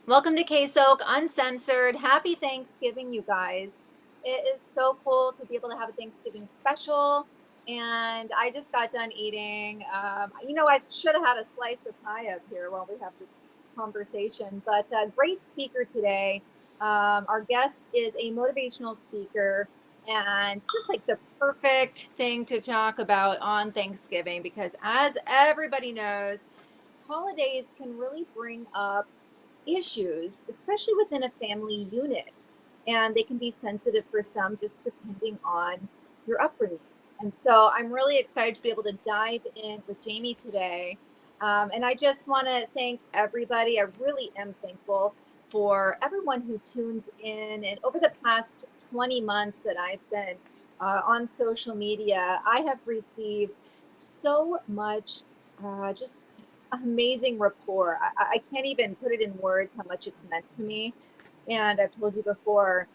Welcome to KSoK Uncensored. Happy Thanksgiving, you guys. It is so cool to be able to have a Thanksgiving special. And I just got done eating. I should have had a slice of pie up here while we have this conversation, but great speaker today. Our guest is a motivational speaker, and it's just like the perfect thing to talk about on Thanksgiving because, as everybody knows, holidays can really bring up issues, especially within a family unit. And they can be sensitive for some just depending on your upbringing. And so I'm really excited to be able to dive in with Jaime today. And I just want to thank everybody. I really am thankful for everyone who tunes in. And over the past 20 months that I've been on social media, I have received so much just amazing rapport. I can't even put it in words how much it's meant to me. And I've told you before,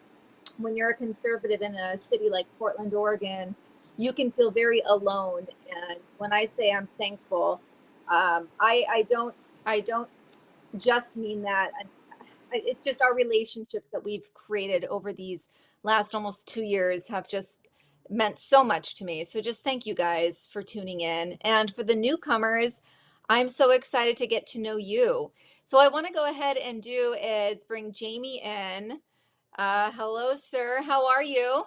when you're a conservative in a city like Portland, Oregon, you can feel very alone. And when I say I'm thankful, I don't just mean that. It's just our relationships that we've created over these last almost 2 years have just meant so much to me. So just thank you guys for tuning in. And for the newcomers, I'm so excited to get to know you. So I want to go ahead and do is bring Jaime in. Hello, sir. How are you?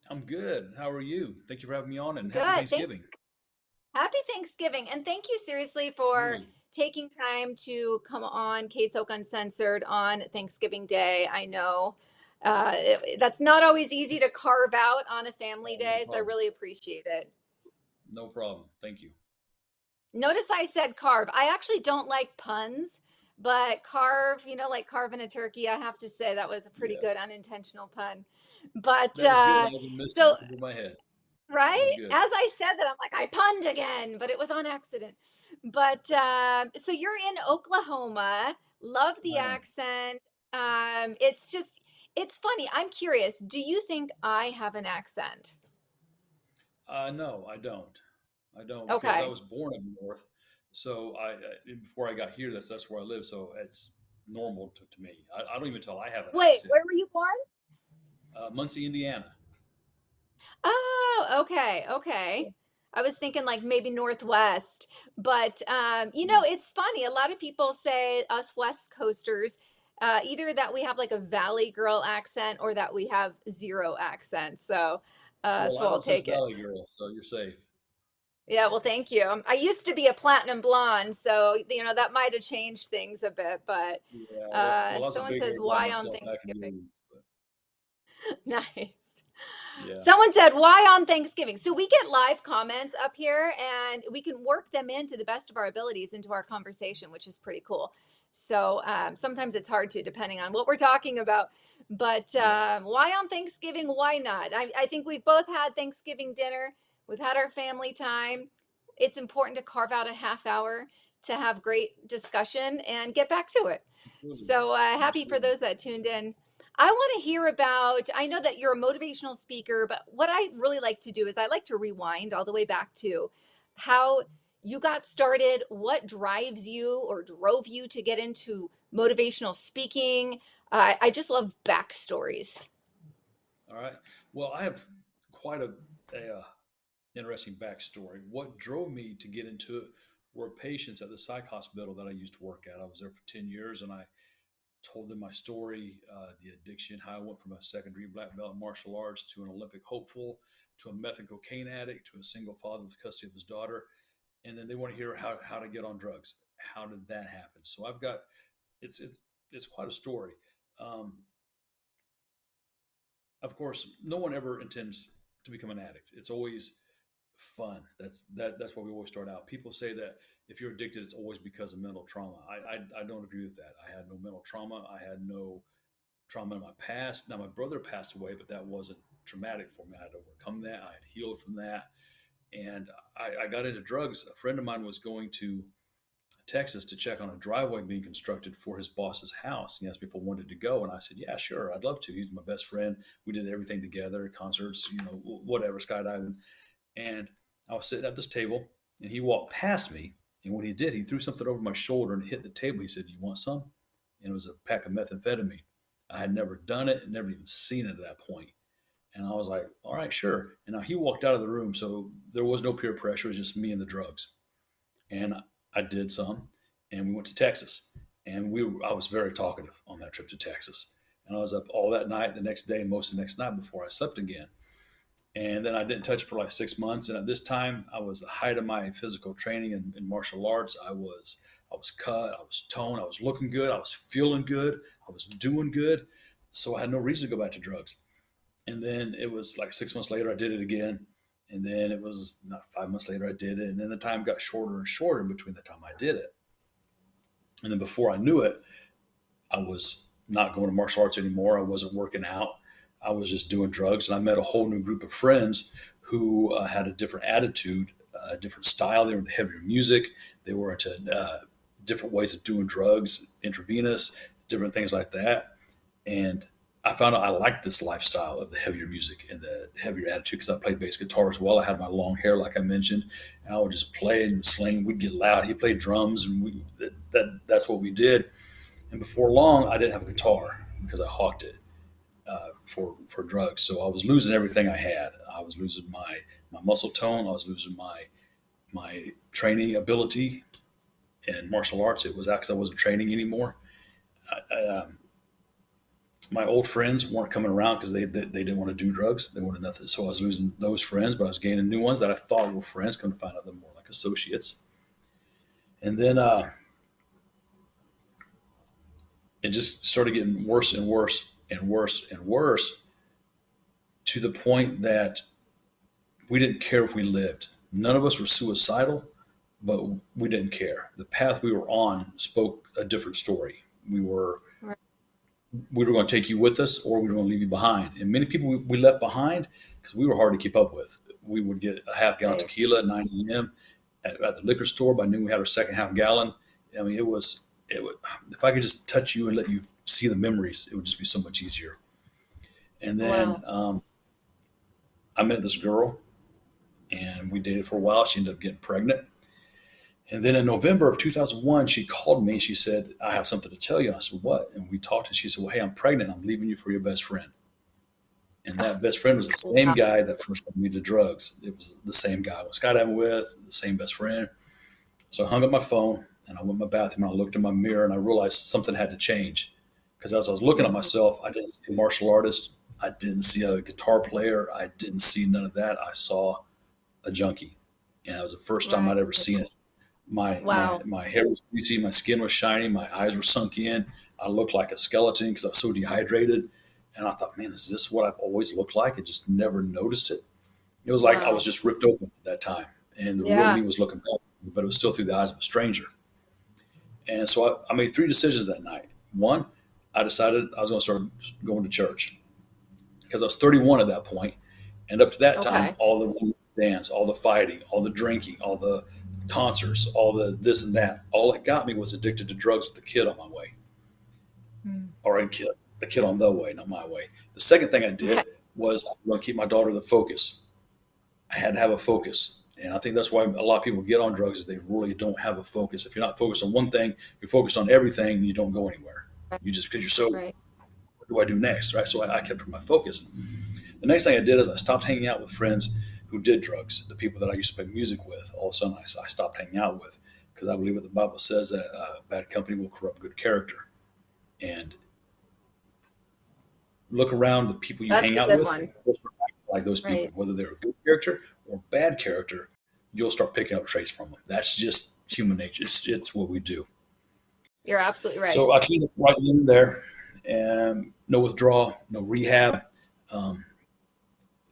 I'm good. How are you? Thank you for having me on and happy Good. Thank Thanksgiving. Happy Thanksgiving. And thank you seriously for Absolutely. taking time to come on KSoK Uncensored on Thanksgiving Day. I know that's not always easy to carve out on a family No day, so I problem. really appreciate it. No problem. Thank you. Notice I said carve. I actually don't like puns, but carve, like carving a turkey, I have to say that was a pretty Yeah, good unintentional pun. But that was good. I even missed it so, over my head. That was right? good. As I said that, I'm like, I punned again, but it was on accident. But so you're in Oklahoma. Love the I am. accent. It's funny. I'm curious. Do you think I have an accent? No, I don't. I don't because I Okay. was born up north. So before I got here, that's where I live. So it's normal to me. I don't even tell I have an Wait, accent. where were you born? Muncie, Indiana. Oh, okay, okay. I was thinking like maybe Northwest, but No. it's funny. A lot of people say us West Coasters, either that we have like a Valley Girl accent or that we have zero accent. So, Well, so I I'll don't sense take it. Valley Girl, so you're safe. Yeah, well, thank you. I used to be a platinum blonde, so that might have changed things a bit. But Yeah. Well, I was a someone big says hair guy why on myself back in the Thanksgiving? 80s. But Nice. yeah. Someone said, why on Thanksgiving? So we get live comments up here and we can work them into the best of our abilities into our conversation, which is pretty cool. So sometimes it's hard to, depending on what we're talking about. But Yeah. why on Thanksgiving? Why not? I think we've both had Thanksgiving dinner, we've had our family time. It's important to carve out a half hour to have great discussion and get back to it. Absolutely. So happy for Absolutely. those that tuned in. I want to hear about, I know that you're a motivational speaker, but what I really like to do is I like to rewind all the way back to how you got started, what drives you or drove you to get into motivational speaking. I just love backstories. All right. Well, I have quite a interesting backstory. What drove me to get into it were patients at the psych hospital that I used to work at. I was there for 10 years and I told them my story, the addiction, how I went from a secondary black belt in martial arts to an Olympic hopeful, to a meth and cocaine addict, to a single father with custody of his daughter. And then they want to hear how to get on drugs. How did that happen? So I've got, it's, it, it's quite a story. Um, of course, no one ever intends to become an addict. It's always fun. That's why we always start out. People say that if you're addicted, it's always because of mental trauma. I don't agree with that. I had no mental trauma. I had no trauma in my past. Now my brother passed away, but that wasn't traumatic for me. I had overcome that. I had healed from that, and I got into drugs. A friend of mine was going to Texas to check on a driveway being constructed for his boss's house. He asked me if I wanted to go, and I said, "Yeah, sure, I'd love to." He's my best friend. We did everything together, concerts, whatever, skydiving. And I was sitting at this table, and he walked past me. And when he did, he threw something over my shoulder and hit the table. He said, "You want some?" and it was a pack of methamphetamine. I had never done it and never even seen it at that point. And I was like, all right, sure. And now he walked out of the room, so there was no peer pressure. It was just me and the drugs. And I did some, and we went to Texas. And I was very talkative on that trip to Texas. And I was up all that night, the next day, most of the next night before I slept again. And then I didn't touch it for like 6 months. And at this time, I was the height of my physical training in martial arts. I was cut, I was toned, I was looking good, I was feeling good, I was doing good. So I had no reason to go back to drugs. And then it was like 6 months later, I did it again. And then it was not 5 months later, I did it. And then the time got shorter and shorter between the time I did it. And then before I knew it, I was not going to martial arts anymore. I wasn't working out. I was just doing drugs. And I met a whole new group of friends who had a different attitude, a different style. They were into heavier music. They were into different ways of doing drugs, intravenous, different things like that. And I found out I liked this lifestyle of the heavier music and the heavier attitude because I played bass guitar as well. I had my long hair, like I mentioned, and I would just play and sling. We'd get loud. He played drums, and that's what we did. And before long, I didn't have a guitar because I hawked it for drugs. So I was losing everything I had. I was losing my muscle tone. I was losing my training ability in martial arts. It was because I wasn't training anymore. My old friends weren't coming around because they didn't want to do drugs. They wanted nothing. So I was losing those friends, but I was gaining new ones that I thought were friends. Come to find out they're more like associates. And then it just started getting worse and worse and worse and worse to the point that we didn't care if we lived. None of us were suicidal, but we didn't care. The path we were on spoke a different story. Right. We were going to take you with us or we were going to leave you behind. And many people we left behind because we were hard to keep up with. We would get a half gallon of Right. tequila at 9 a.m. At the liquor store. By noon, we had our second half gallon. I mean, it would, if I could just touch you and let you see the memories, it would just be so much easier. And then Wow. I met this girl and we dated for a while. She ended up getting pregnant. And then in November of 2001, she called me. She said, I have something to tell you. And I said, what? And we talked and she said, well, hey, I'm pregnant. I'm leaving you for your best friend. And that best friend was the same Wow. guy that first got me to drugs. It was the same guy I was skydiving with, the same best friend. So I hung up my phone and I went to my bathroom and I looked in my mirror and I realized something had to change. Because as I was looking at Mhm. myself, I didn't see a martial artist. I didn't see a guitar player. I didn't see none of that. I saw a junkie. And it was the first time Right. I'd ever seen it. Wow. My hair was greasy, my skin was shiny, my eyes were sunk in. I looked like a skeleton because I was so dehydrated. And I thought, man, is this what I've always looked like? I just never noticed it. It was like I was Wow. just ripped open at that time. And the real Yeah. me was looking back, but it was still through the eyes of a stranger. And so I made three decisions that night. One, I decided I was going to start going to church because I was 31 at that point. And up to that time, Okay. all the women's dance, all the fighting, all the drinking, all the concerts, all the this and that, all it got me was addicted to drugs with the kid on my way, Mm. or a kid on the way, not my way. The second thing I did Right. was I want to keep my daughter the focus. I had to have a focus. And I think that's why a lot of people get on drugs is they really don't have a focus. If you're not focused on one thing, you're focused on everything and you don't go anywhere. Right. You just because you're so Right. what do I do next? Right. So I kept my focus. The next thing I did is I stopped hanging out with friends who did drugs, the people that I used to play music with. All of a sudden, I stopped hanging out with because I believe what the Bible says that bad company will corrupt good character. And look around the people you That's hang a out good with, one. like those people, Right. whether they're a good character or bad character, you'll start picking up traits from them. That's just human nature. It's what we do. You're absolutely right. So I cleaned up right in there, and no withdrawal, no rehab. Um,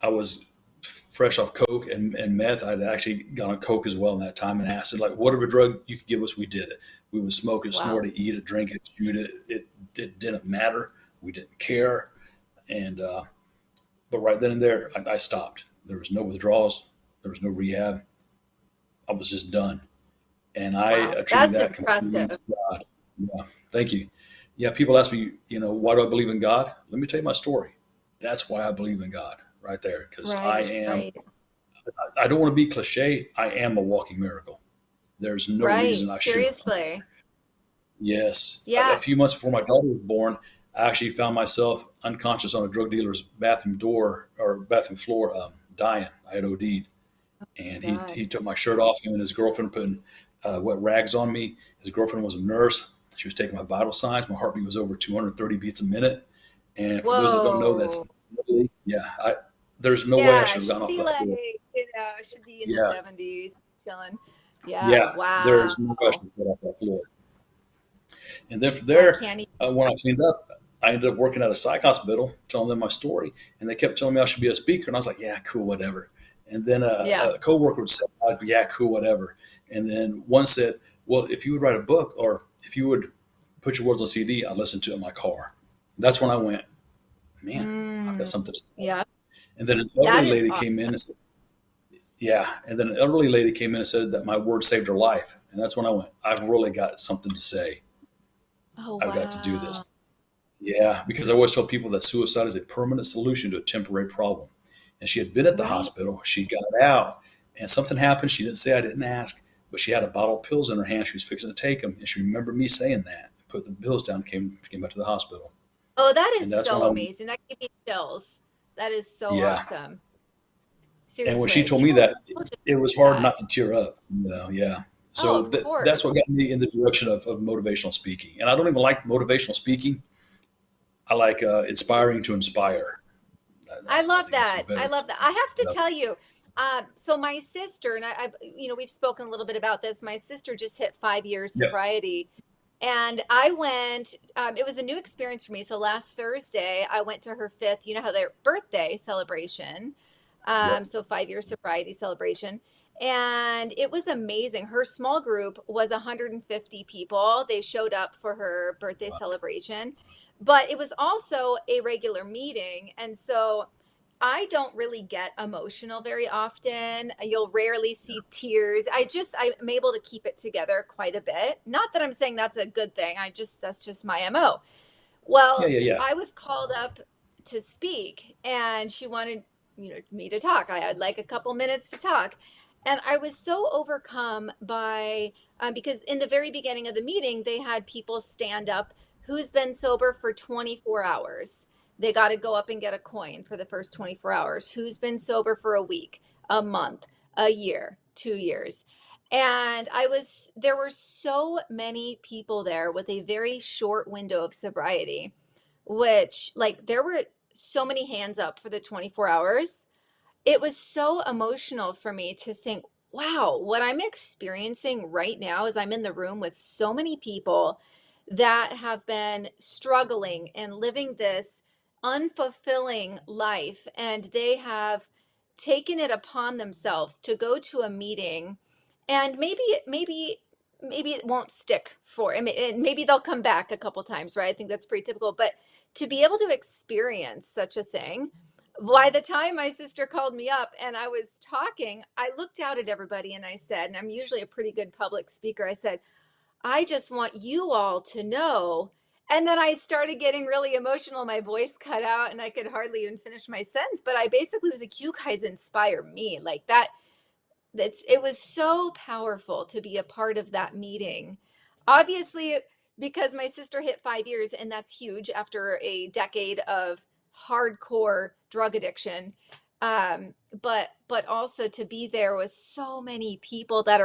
I was fresh off coke and meth. I'd actually gone on coke as well in that time and acid. Like whatever drug you could give us, we did it. We would smoke it, snort Wow. it, eat it, drink it, shoot it. It didn't matter. We didn't care. And but right then and there, I stopped. There was no withdrawals. There was no rehab. I was just done, and I Wow. attribute That's that completely impressive. to God. Yeah, thank you. Yeah, people ask me, why do I believe in God? Let me tell you my story. That's why I believe in God, right there, because Right. Right. I don't want to be cliche. I am a walking miracle. There's no Right. reason I should. Seriously. Yes. A Yeah. few months before my daughter was born, I actually found myself unconscious on a drug dealer's bathroom door or bathroom floor, dying. I had OD'd. And God. he took my shirt off. Him and his girlfriend putting wet rags on me. His girlfriend was a nurse. She was taking my vital signs. My heartbeat was over 230 beats a minute. And for those that don't know, Whoa. that's yeah. There's no way I Yeah, should have should gotten off be that like, floor. should be in the Yeah, 70s, chilling. Yeah, yeah. wow. There's no way I should have got off that floor. And then from I there, can't even. when I cleaned up, I ended up working at a psych hospital, telling them my story, and they kept telling me I should be a speaker, and I was like, "Yeah, cool, whatever." And then Yeah. a coworker would say, "Yeah, cool, whatever." And then one said, "Well, if you would write a book, or if you would put your words on CD, I'd listen to it in my car." That's when I went, "Man, I've got Mm, something to say." yeah, And then an that elderly is lady awesome. came in and said, "Yeah." And then an elderly lady came in and said that my word saved her life, and that's when I went, "I've really got something to say. Oh, I've got to do wow. this." Yeah, because I always tell people that suicide is a permanent solution to a temporary problem. And she had been at the Right. hospital, she got out, and something happened. She didn't say, I didn't ask, but she had a bottle of pills in her hand. She was fixing to take them. And she remembered me saying that, put the pills down, came back to the hospital. Oh, that And is that's when so I, amazing. That gave me chills. That is so yeah. awesome. And when she Seriously, told me that, people just it was need hard that. not to tear up, yeah. Oh, So of course. that's what got me in the direction of motivational speaking. And I don't even like motivational speaking. I like inspiring to inspire. I I love think it's a that. I better. love that. I have to Yeah. tell you, so my sister and we've spoken a little bit about this. My sister just hit 5 years Yeah. sobriety, and I went. It was a new experience for me. So last Thursday, I went to her fifth. You know how their birthday celebration. Yeah. So 5 year sobriety celebration. And it was amazing. Her small group was 150 people. They showed up for her birthday Wow. celebration, but it was also a regular meeting. And so I don't really get emotional very often. You'll rarely see tears. I'm able to keep it together quite a bit. Not that I'm saying that's a good thing. That's just my MO. Yeah. Well, Yeah. Yeah. I was called up to speak and she wanted, me to talk. I had like a couple minutes to talk. And I was so overcome by, because in the very beginning of the meeting, they had people stand up who's been sober for 24 hours. They got to go up and get a coin for the first 24 hours. Who's been sober for a week, a month, a year, 2 years. And there were so many people there with a very short window of sobriety, which, like, there were so many hands up for the 24 hours. It was so emotional for me to think, wow, what I'm experiencing right now is I'm in the room with so many people that have been struggling and living this unfulfilling life, and they have taken it upon themselves to go to a meeting, and maybe it won't stick for and maybe they'll come back a couple times, right? I think that's pretty typical, but to be able to experience such a thing, by the time my sister called me up and I was talking, I looked out at everybody and I said, and I'm usually a pretty good public speaker, I said, I just want you all to know. And then I started getting really emotional. My voice cut out and I could hardly even finish my sentence. But I basically was like, you guys inspire me. Like that, it was so powerful to be a part of that meeting. Obviously, because my sister hit 5 years, and that's huge after a decade of hardcore drug addiction. But also to be there with so many people that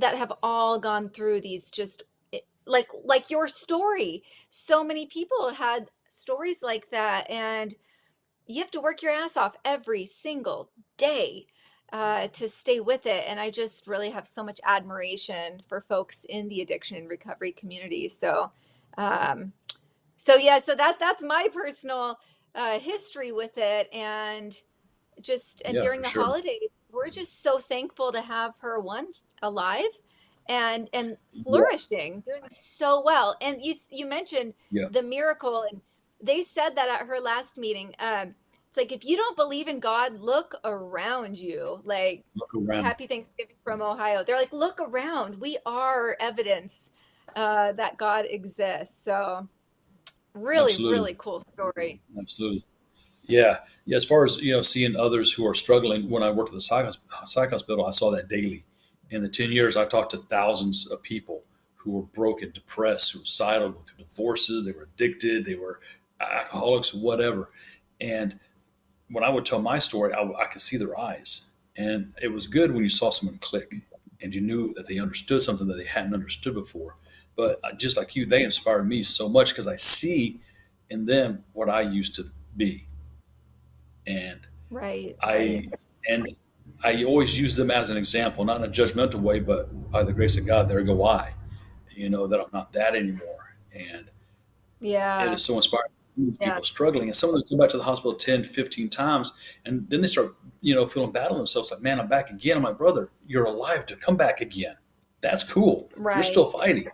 have all gone through these, just like your story. So many people had stories like that, and you have to work your ass off every single day to stay with it. And I just really have so much admiration for folks in the addiction and recovery community. Um, so that's my personal history with it. And Yeah, during for the sure. holidays, we're just so thankful to have her, one, alive and Yeah. flourishing, doing so well. And you mentioned Yeah. the miracle, and they said that at her last meeting. It's like, if you don't believe in God, look around you. Like, Look around. happy Thanksgiving from Ohio. They're like, look around. We are evidence that God exists. So really, Absolutely. really cool story. Absolutely. Yeah. Yeah. As far as, seeing others who are struggling, when I worked at the psych hospital, I saw that daily. In the 10 years, I talked to thousands of people who were broken, depressed, suicidal, going through divorces. They were addicted. They were alcoholics, whatever. And when I would tell my story, I could see their eyes. And it was good when you saw someone click and you knew that they understood something that they hadn't understood before. But just like you, they inspired me so much because I see in them what I used to be. And Right, right. I and I always use them as an example, not in a judgmental way, but by the grace of God, there go I. That I'm not that anymore. And it Yeah, is so inspiring to see yeah, people struggling. And some of them come back to the hospital 10, 15 times, and then they start, feeling bad on themselves. Like, man, I'm back again. I'm like, brother, you're alive to come back again. That's cool. You're right, still fighting.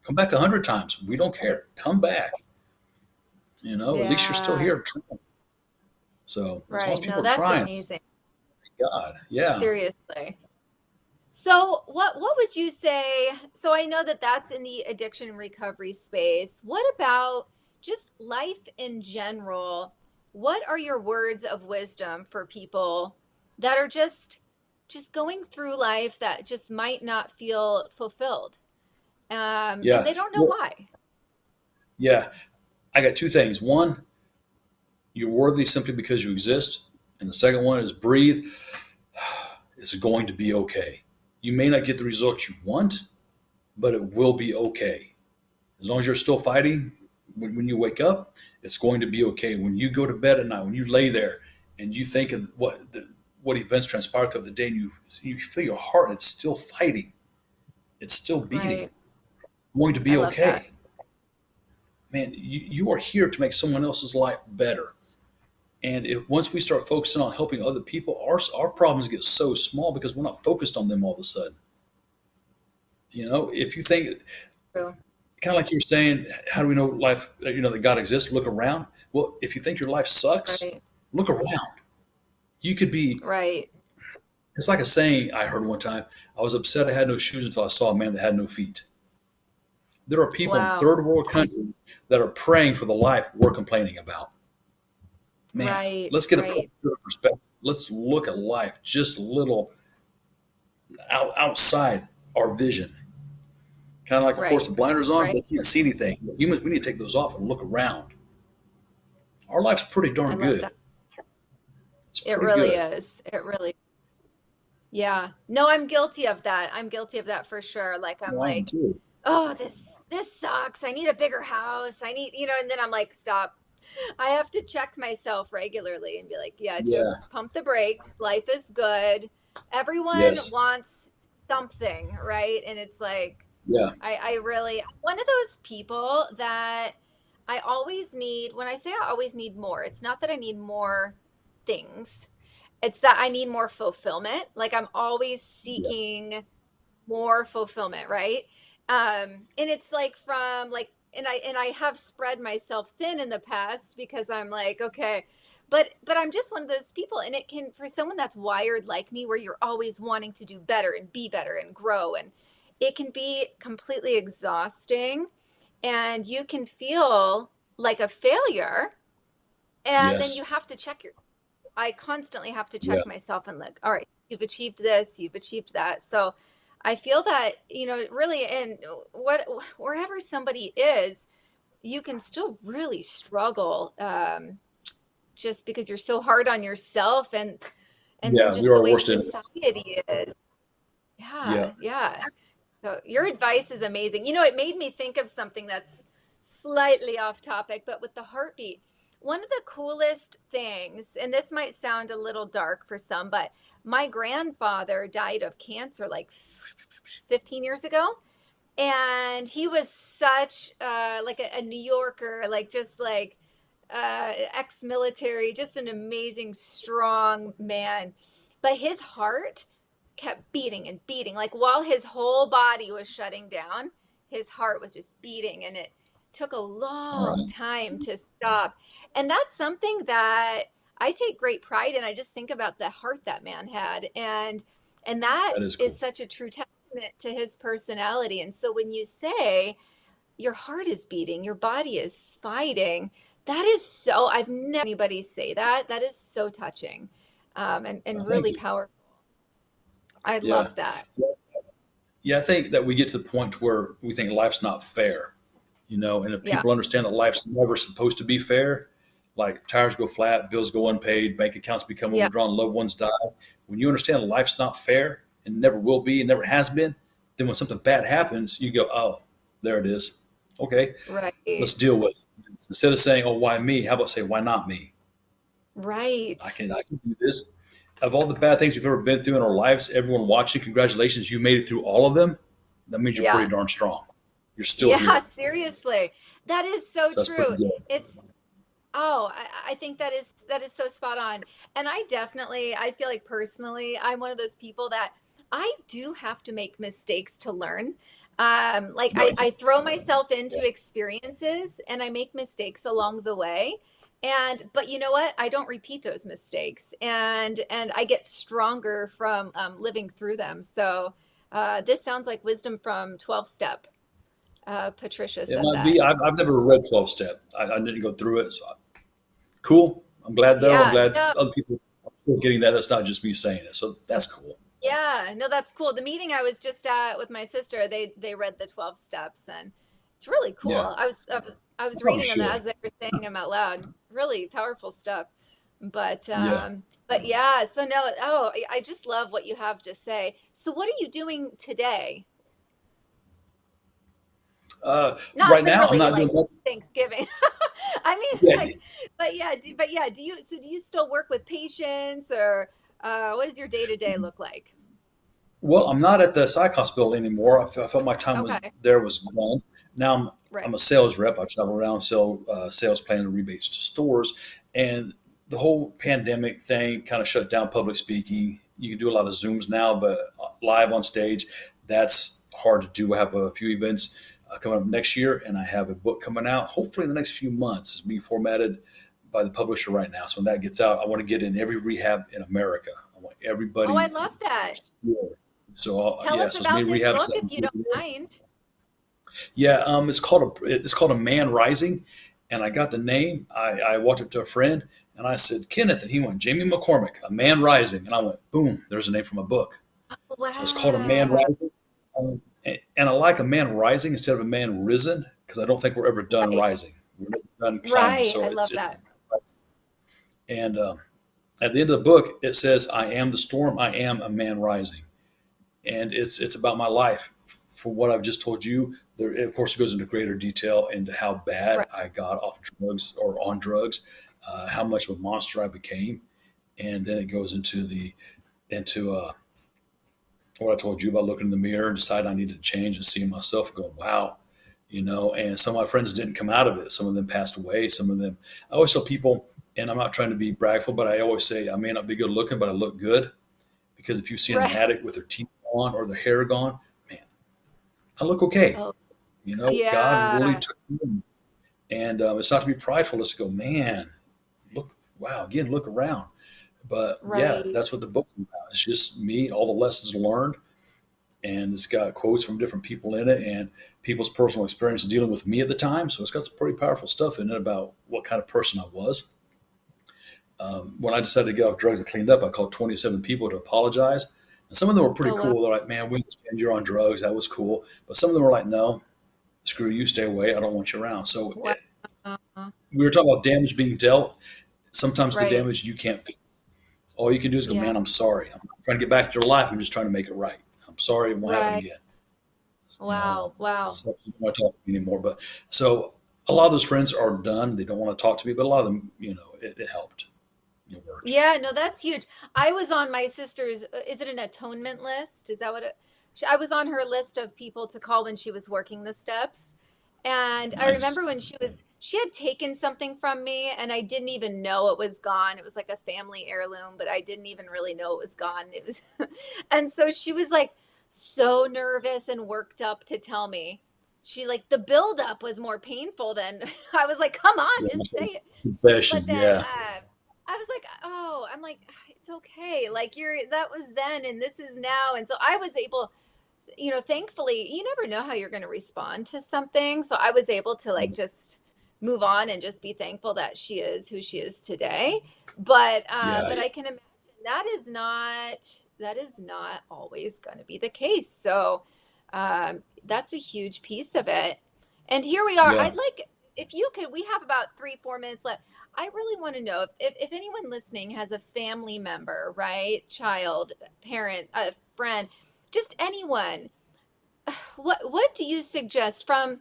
Come back 100 times. We don't care. Come back. At least you're still yeah, here trying. So as long as right. No, people are that's trying, amazing. God, yeah, Seriously. So, what would you say? So, I know that that's in the addiction recovery space. What about just life in general? What are your words of wisdom for people that are just going through life that just might not feel fulfilled? And yeah, they don't know well, why. yeah. I got two things. One, you're worthy simply because you exist, and the second one is breathe. It's going to be okay. You may not get the results you want, but it will be okay. As long as you're still fighting, when you wake up, it's going to be okay. When you go to bed at night, when you lay there and you think of what events transpired throughout the day, and you feel your heart, it's still fighting, it's still beating. Right. It's going to I be love that. okay. Man, you are here to make someone else's life better. And once we start focusing on helping other people, our problems get so small because we're not focused on them all of a sudden. If you think, True. kind of like you were saying, how do we know life, that God exists? Look around. Well, if you think your life sucks, Right. look around. You could be, Right. it's like a saying I heard one time. I was upset I had no shoes until I saw a man that had no feet. There are people in Wow. third world countries that are praying for the life we're complaining about. Man, Right. let's get a Right. perspective. Let's look at life just a little outside our vision. Kind of like a horse Right. with blinders on, Right. they can't see anything. Humans, we need to take those off and look around. Our life's pretty I darn love good. that. It's It pretty really good. is. It really, yeah. No, I'm guilty of that. I'm guilty of that for sure. Like I'm Well, I am like, too. oh, this sucks. I need a bigger house. I need, and then I'm like, stop. I have to check myself regularly and be like, yeah, just Yeah. pump the brakes. Life is good. Everyone Yes. wants something, right? And it's like, Yeah. I really, one of those people that I always need, when I say I always need more, it's not that I need more things, it's that I need more fulfillment. Like I'm always Yeah. seeking more fulfillment, right? And it's like from like, and I have spread myself thin in the past because I'm like, okay, but I'm just one of those people, and it can, for someone that's wired like me, where you're always wanting to do better and be better and grow, and it can be completely exhausting, and you can feel like a failure, and then you Yes. have to check your, I constantly have to Yeah. check myself and look, all right, you've achieved this, you've achieved that. So I feel that, really, in what, wherever somebody is, you can still really struggle, just because you're so hard on yourself, and then Yeah. We just are the our way worst enemy. society is. Yeah. Yeah, yeah. So your advice is amazing. It made me think of something that's slightly off topic, but with the heartbeat, one of the coolest things, and this might sound a little dark for some, but my grandfather died of cancer like 15 years ago. And he was such like a New Yorker, like just like ex-military, just an amazing, strong man. But his heart kept beating and beating. Like while his whole body was shutting down, his heart was just beating, and it took a All long right. time to stop. And that's something that I take great pride in. I just think about the heart that man had, and that That is is cool. such a true testament to his personality. And so when you say your heart is beating, your body is fighting, that is so, I've never heard anybody say that. That is so touching, and Thank really you. powerful. I Yeah. love that. Yeah, I think that we get to the point where we think life's not fair, and if Yeah. people understand that life's never supposed to be fair, like tires go flat, bills go unpaid, bank accounts become Yeah. overdrawn, loved ones die. When you understand life's not fair and never will be and never has been, then when something bad happens, you go, oh, there it is. Okay, let's Right. deal with it. Instead of saying, oh, why me? How about say, why not me? Right. I can do this. Of all the bad things we've ever been through in our lives, everyone watching, congratulations, you made it through all of them. That means you're Yeah. pretty darn strong. You're still Yeah, here. seriously. That is so So that's pretty true. good. It's Oh, I think that is so spot on. And I feel like personally, I'm one of those people that I do have to make mistakes to learn. Like No, I throw myself yeah. into experiences and I make mistakes along the way. But you know what? I don't repeat those mistakes, and I get stronger from living through them. So this sounds like wisdom from 12 Step. Patricia It said might that. be. I've never read 12 Step. I didn't go through it. So cool. I'm glad, though. I'm Yeah, glad no, other people are still getting that. That's not just me saying it. So that's cool. yeah, no, that's cool. The meeting I was just at with my sister, they read the 12 steps, and it's really Yeah. cool. I was Probably reading them should. as they were saying them out loud. Really powerful stuff. But Yeah. um but yeah, so no, I just love what you have to say. So what are you doing today? Not Right now, I'm literally not doing like much. Thanksgiving. I mean Yeah. like but yeah, do you still work with patients, or what does your day-to-day look like? Well, I'm not at the psych hospital anymore. I felt my time was Okay. there was done. Now I'm Right. a sales rep. I travel around, sell sales plan and rebates to stores, and the whole pandemic thing kind of shut down public speaking. You can do a lot of Zooms now, but live on stage, that's hard to do. I have a few events coming up next year, and I have a book coming out. Hopefully, in the next few months, it's being formatted by the publisher right now. So when that gets out, I want to get in every rehab in America. I want Oh, I everybody love that. cured. So Tell yeah, us so as many about this rehabs book that if you don't mind. yeah, it's called a Man Rising, and I got the name. I walked up to a friend and I said Kenneth, and he went Jaime McCormick, a Man Rising, and I went boom. There's a name for my book. So it's called a Man Wow. Rising, and I like a man rising instead of a man risen because I don't think we're ever done Right. rising. We're never done climbing. Right. So I it's love it's that. and at the end of the book it says I am the storm. I am a man rising. And it's about my life. For what I've just told you, there of course it goes into greater detail into how bad Right. I got off drugs or on drugs, how much of a monster I became, and then it goes into what I told you about looking in the mirror and deciding I needed to change and seeing myself and going, wow, And some of my friends didn't come out of it. Some of them passed away. Some of them. I always tell people, and I'm not trying to be bragful, but I always say I may not be good looking, but I look good because if you see an Right. addict with their teeth gone or their hair gone, man, I look okay. Oh, God really yeah. took me in. And it's not to be prideful. It's to go, man, look, wow, again, look around. But yeah, Right. that's what the book's about. It's just me, all the lessons learned, and it's got quotes from different people in it and people's personal experience dealing with me at the time. So it's got some pretty powerful stuff in it about what kind of person I was. When I decided to get off drugs and cleaned up, I called 27 people to apologize. And some of them were pretty Oh, wow. cool. They're like, man, we understand you're on drugs. That was cool. But some of them were like, no, screw you, stay away. I don't want you around. So Wow. we were talking about damage being dealt. Sometimes the Right. damage you can't fix. All you can do is go, Yeah. man, I'm sorry. I'm not trying to get back to your life. I'm just trying to make it right. I'm sorry it won't happen Right. again. Wow. Wow. So you don't want to talk to me anymore. But so a lot of those friends are done. They don't want to talk to me, but a lot of them, it helped. It worked. Yeah, no, that's huge. I was on my sister's, is it an atonement list? Is that what I was on her list of people to call when she was working the steps. And I Nice. remember when she had taken something from me and I didn't even know it was gone. It was like a family heirloom, but I didn't even really know it was gone. It was, and so she was like so nervous and worked up to tell me. She like the buildup was more painful than I was like, come on, Yeah, just say it. confession. But then Yeah. I was like, oh, I'm like, it's okay. Like that was then and this is now. And so I was able, thankfully, you never know how you're going to respond to something. So I was able to like just move on and just be thankful that she is who she is today. Yeah. But I can imagine that is not always going to be the case. So That's a huge piece of it. And here we are. Yeah. I'd like, if you could, we have about 3, 4 minutes left. I really want to know if anyone listening has a family member, right? Child, parent, a friend, just anyone. What do you suggest from,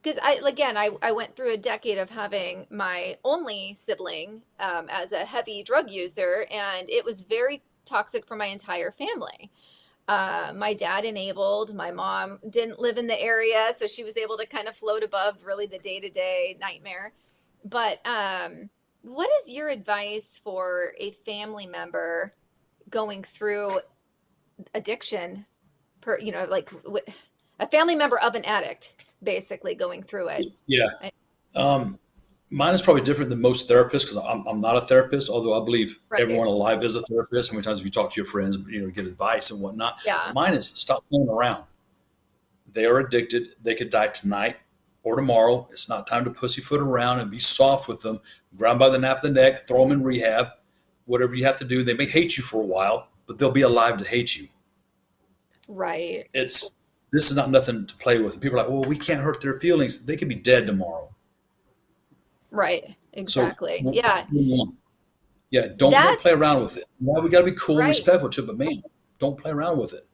because I went through a decade of having my only sibling as a heavy drug user, and it was very toxic for my entire family. My dad enabled, my mom didn't live in the area, so she was able to kind of float above really the day-to-day nightmare. But what is your advice for a family member going through addiction, per like a family member of an addict basically going through it? Yeah. I, Um, Mine is probably different than most therapists because I'm not a therapist, although I believe right. everyone alive is a therapist. How many times have you talked to your friends, get advice and whatnot? But Yeah. mine is stop playing around. They are addicted. They could die tonight or tomorrow. It's not time to pussyfoot around and be soft with them. Grab them by the nape of the neck, throw them in rehab, whatever you have to do. They may hate you for a while, but they'll be alive to hate you. Right. It's This is not nothing to play with. And people are like, well, we can't hurt their feelings. They could be dead tomorrow. Right. So, Exactly. Yeah. yeah, don't play That's around with it. Yeah, we got to be cool and right. respectful to it, but man, don't play around with it.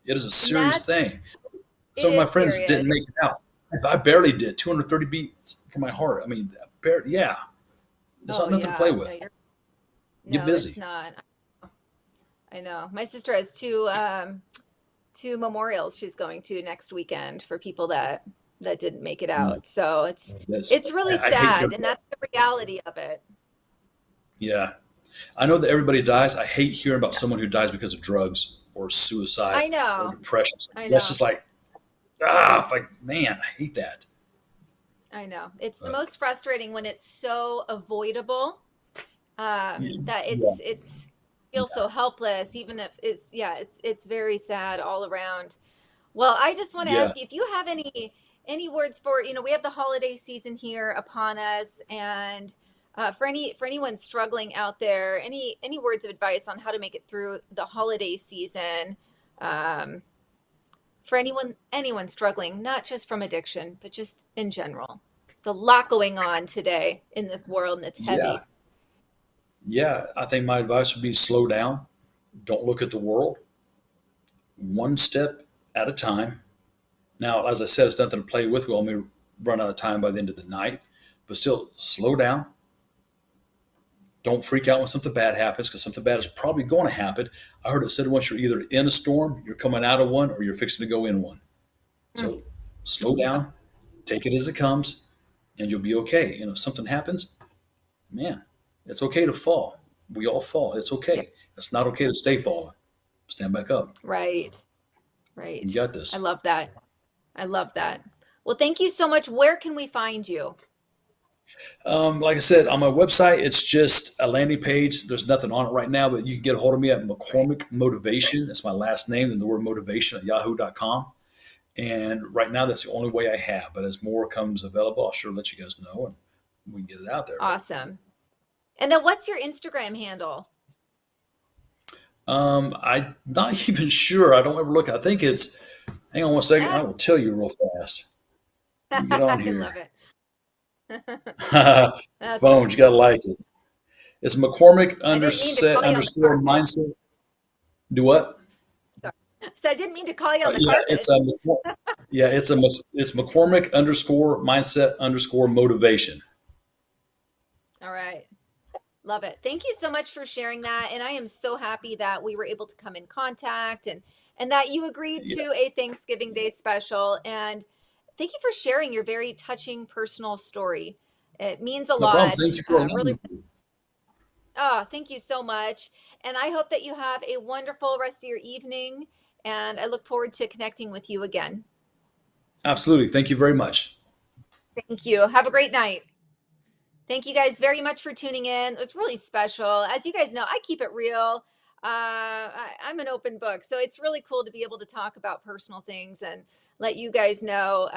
It is a And serious that's thing. it Some of my is friends serious. didn't make it out. I barely did. 230 beats for my heart. I mean, yeah, it's Oh not nothing to play yeah. No, with. you're Get no, it's busy. not. I know. My sister has two memorials she's going to next weekend for people that didn't make it Mm, out. So That's it's really I hate sad, hearing and that. that's the reality of it. Yeah, I know that everybody dies. I hate hearing about someone who dies because of drugs or suicide I or know. depression. I That's know. just like like man, I hate that. I know. It's the But most frustrating when it's so avoidable, that yeah, it's feels yeah, so helpless, even if it's very sad all around. Well, I just want to yeah. ask you if you have any words for, we have the holiday season here upon us, and for anyone struggling out there, any words of advice on how to make it through the holiday season, um, for anyone struggling, not just from addiction, but just in general. It's a lot going on today in this world, and it's Yeah, heavy. yeah. I think my advice would be slow down. Don't look at the world one step at a time. Now, as I said, it's nothing to play with. We all may run out of time by the end of the night, but still slow down. Don't freak out when something bad happens because something bad is probably going to happen. I heard it said once you're either in a storm, you're coming out of one, or you're fixing to go in one. Mm, So slow yeah, down, take it as it comes, and you'll be okay. And if something happens, man, it's okay to fall. We all fall. It's yeah, okay. It's not okay to stay falling. Stand back up. right, You right. got I this. love that. I love that. Well, thank you so much. Where can we find you? Like I said, on my website, it's just a landing page. There's nothing on it right now, but you can get a hold of me at Right. McCormick Motivation. That's my last name and the word motivation at yahoo.com. And right now, that's the only way I have. But as more comes available, I'll sure let you guys know and we can get it out there. Awesome. And then what's your Instagram handle? I'm not even sure. I don't ever look. I think it's, hang on one second. I Ah, will tell you real fast. Let me get on I love here. it. That's Phones, you got to like it. It's McCormick I didn't mean to call you on the underscore carpet. mindset. Do what? Sorry. So I didn't mean to call you on the Yeah, carpet. it's McCormick underscore mindset underscore motivation. All right. Love it. Thank you so much for sharing that. And I am so happy that we were able to come in contact, and that you agreed Yeah, to a Thanksgiving Day special. And thank you for sharing your very touching personal story. It means a no problem. lot. Thank you for Really. allowing me. Oh, thank you so much. And I hope that you have a wonderful rest of your evening. And I look forward to connecting with you again. Absolutely. Thank you very much. Thank you. Have a great night. Thank you guys very much for tuning in. It was really special. As you guys know, I keep it real. I'm an open book. So it's really cool to be able to talk about personal things and let you guys know,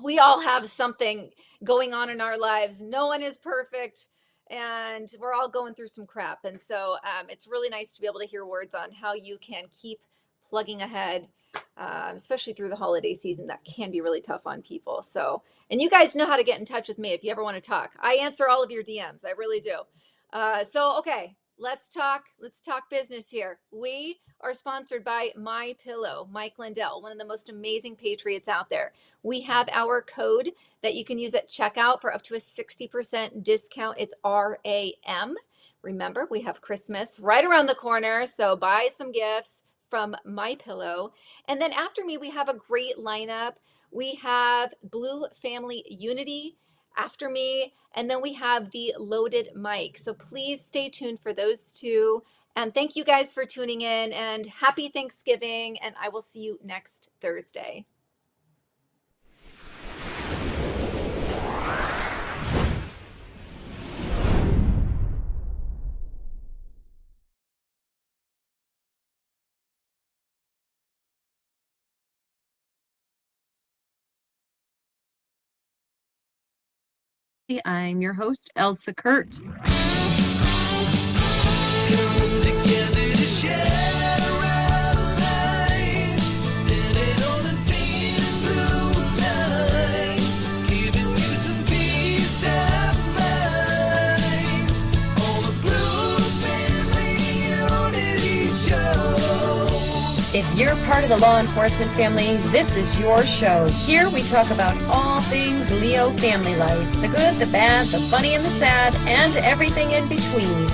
we all have something going on in our lives. No one is perfect, and we're all going through some crap. And so it's really nice to be able to hear words on how you can keep plugging ahead especially through the holiday season. That can be really tough on people. So, and you guys know how to get in touch with me if you ever want to talk. I answer all of your DMs. I really do. Okay, let's talk. Let's talk business here. We are sponsored by My Pillow, Mike Lindell, one of the most amazing patriots out there. We have our code that you can use at checkout for up to a 60% discount. It's RAM. Remember, we have Christmas right around the corner, so buy some gifts from My Pillow. And then after me, we have a great lineup. We have Blue Family Unity after me, and then we have the Loaded Mic. So please stay tuned for those two. And thank you guys for tuning in, and happy Thanksgiving, and I will see you next Thursday. I'm your host, Elsa Kurt. If you're part of the law enforcement family, this is your show. Here we talk about all things Leo family life, the good, the bad, the funny and the sad, and everything in between.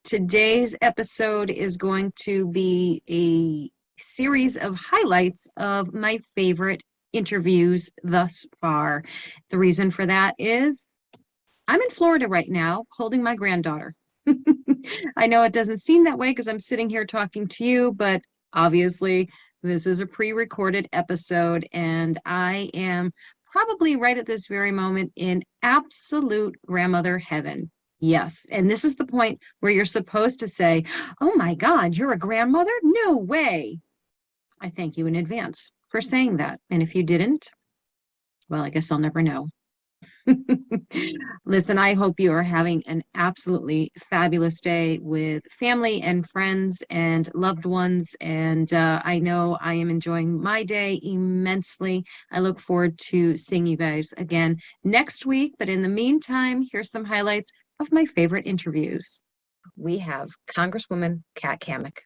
Today's episode is going to be a series of highlights of my favorite interviews thus far. The reason for that is I'm in Florida right now holding my granddaughter. I know it doesn't seem that way because I'm sitting here talking to you, but obviously this is a pre-recorded episode and I am probably right at this very moment in absolute grandmother heaven. Yes, and this is the point where you're supposed to say, "Oh my God, you're a grandmother? No way." I thank you in advance for saying that. And if you didn't, well, I guess I'll never know. Listen, I hope you are having an absolutely fabulous day with family and friends and loved ones. And I know I am enjoying my day immensely. I look forward to seeing you guys again next week. But in the meantime, here's some highlights of my favorite interviews. We have Congresswoman Kat Cammack.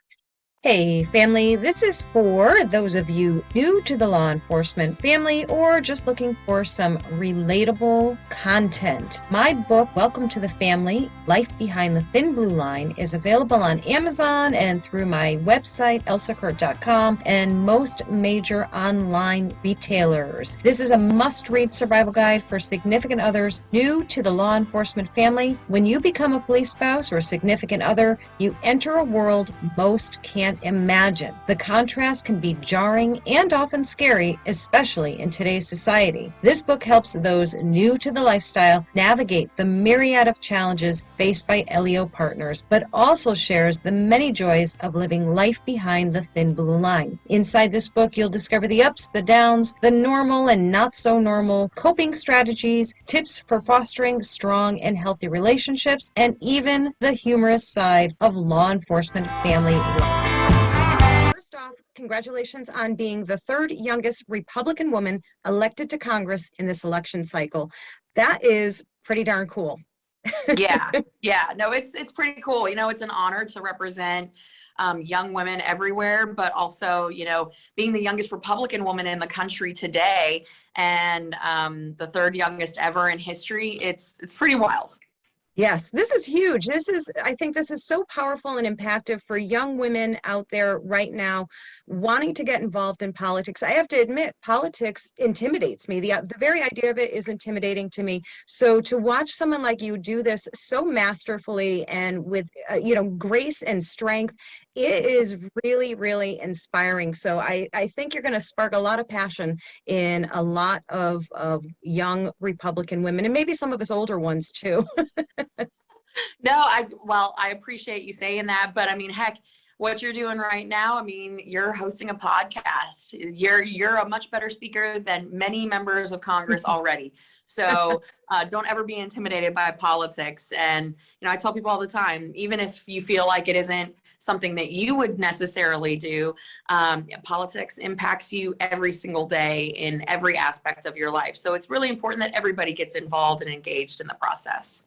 Hey family, this is for those of you new to the law enforcement family or just looking for some relatable content. My book, Welcome to the Family, Life Behind the Thin Blue Line, is available on Amazon and through my website, elsakurt.com, and most major online retailers. This is a must-read survival guide for significant others new to the law enforcement family. When you become a police spouse or a significant other, you enter a world most can't imagine. The contrast can be jarring and often scary, especially in today's society. This book helps those new to the lifestyle navigate the myriad of challenges faced by LEO partners, but also shares the many joys of living life behind the thin blue line. Inside this book, you'll discover the ups, the downs, the normal and not so normal, coping strategies, tips for fostering strong and healthy relationships, and even the humorous side of law enforcement family life. First off, congratulations on being the third youngest Republican woman elected to Congress in this election cycle. That is pretty darn cool. Yeah. No, it's pretty cool. It's an honor to represent young women everywhere, but also, being the youngest Republican woman in the country today and the third youngest ever in history. It's pretty wild. Yes, this is huge. I think this is so powerful and impactful for young women out there right now wanting to get involved in politics. I have to admit, politics intimidates me. The very idea of it is intimidating to me. So to watch someone like you do this so masterfully and with, grace and strength, it is really, really inspiring. So I think you're going to spark a lot of passion in a lot of young Republican women and maybe some of us older ones too. No, I appreciate you saying that, but I mean, heck, what you're doing right now, I mean, you're hosting a podcast. You're a much better speaker than many members of Congress already. So don't ever be intimidated by politics. And, I tell people all the time, even if you feel like it isn't something that you would necessarily do, politics impacts you every single day in every aspect of your life. So it's really important that everybody gets involved and engaged in the process.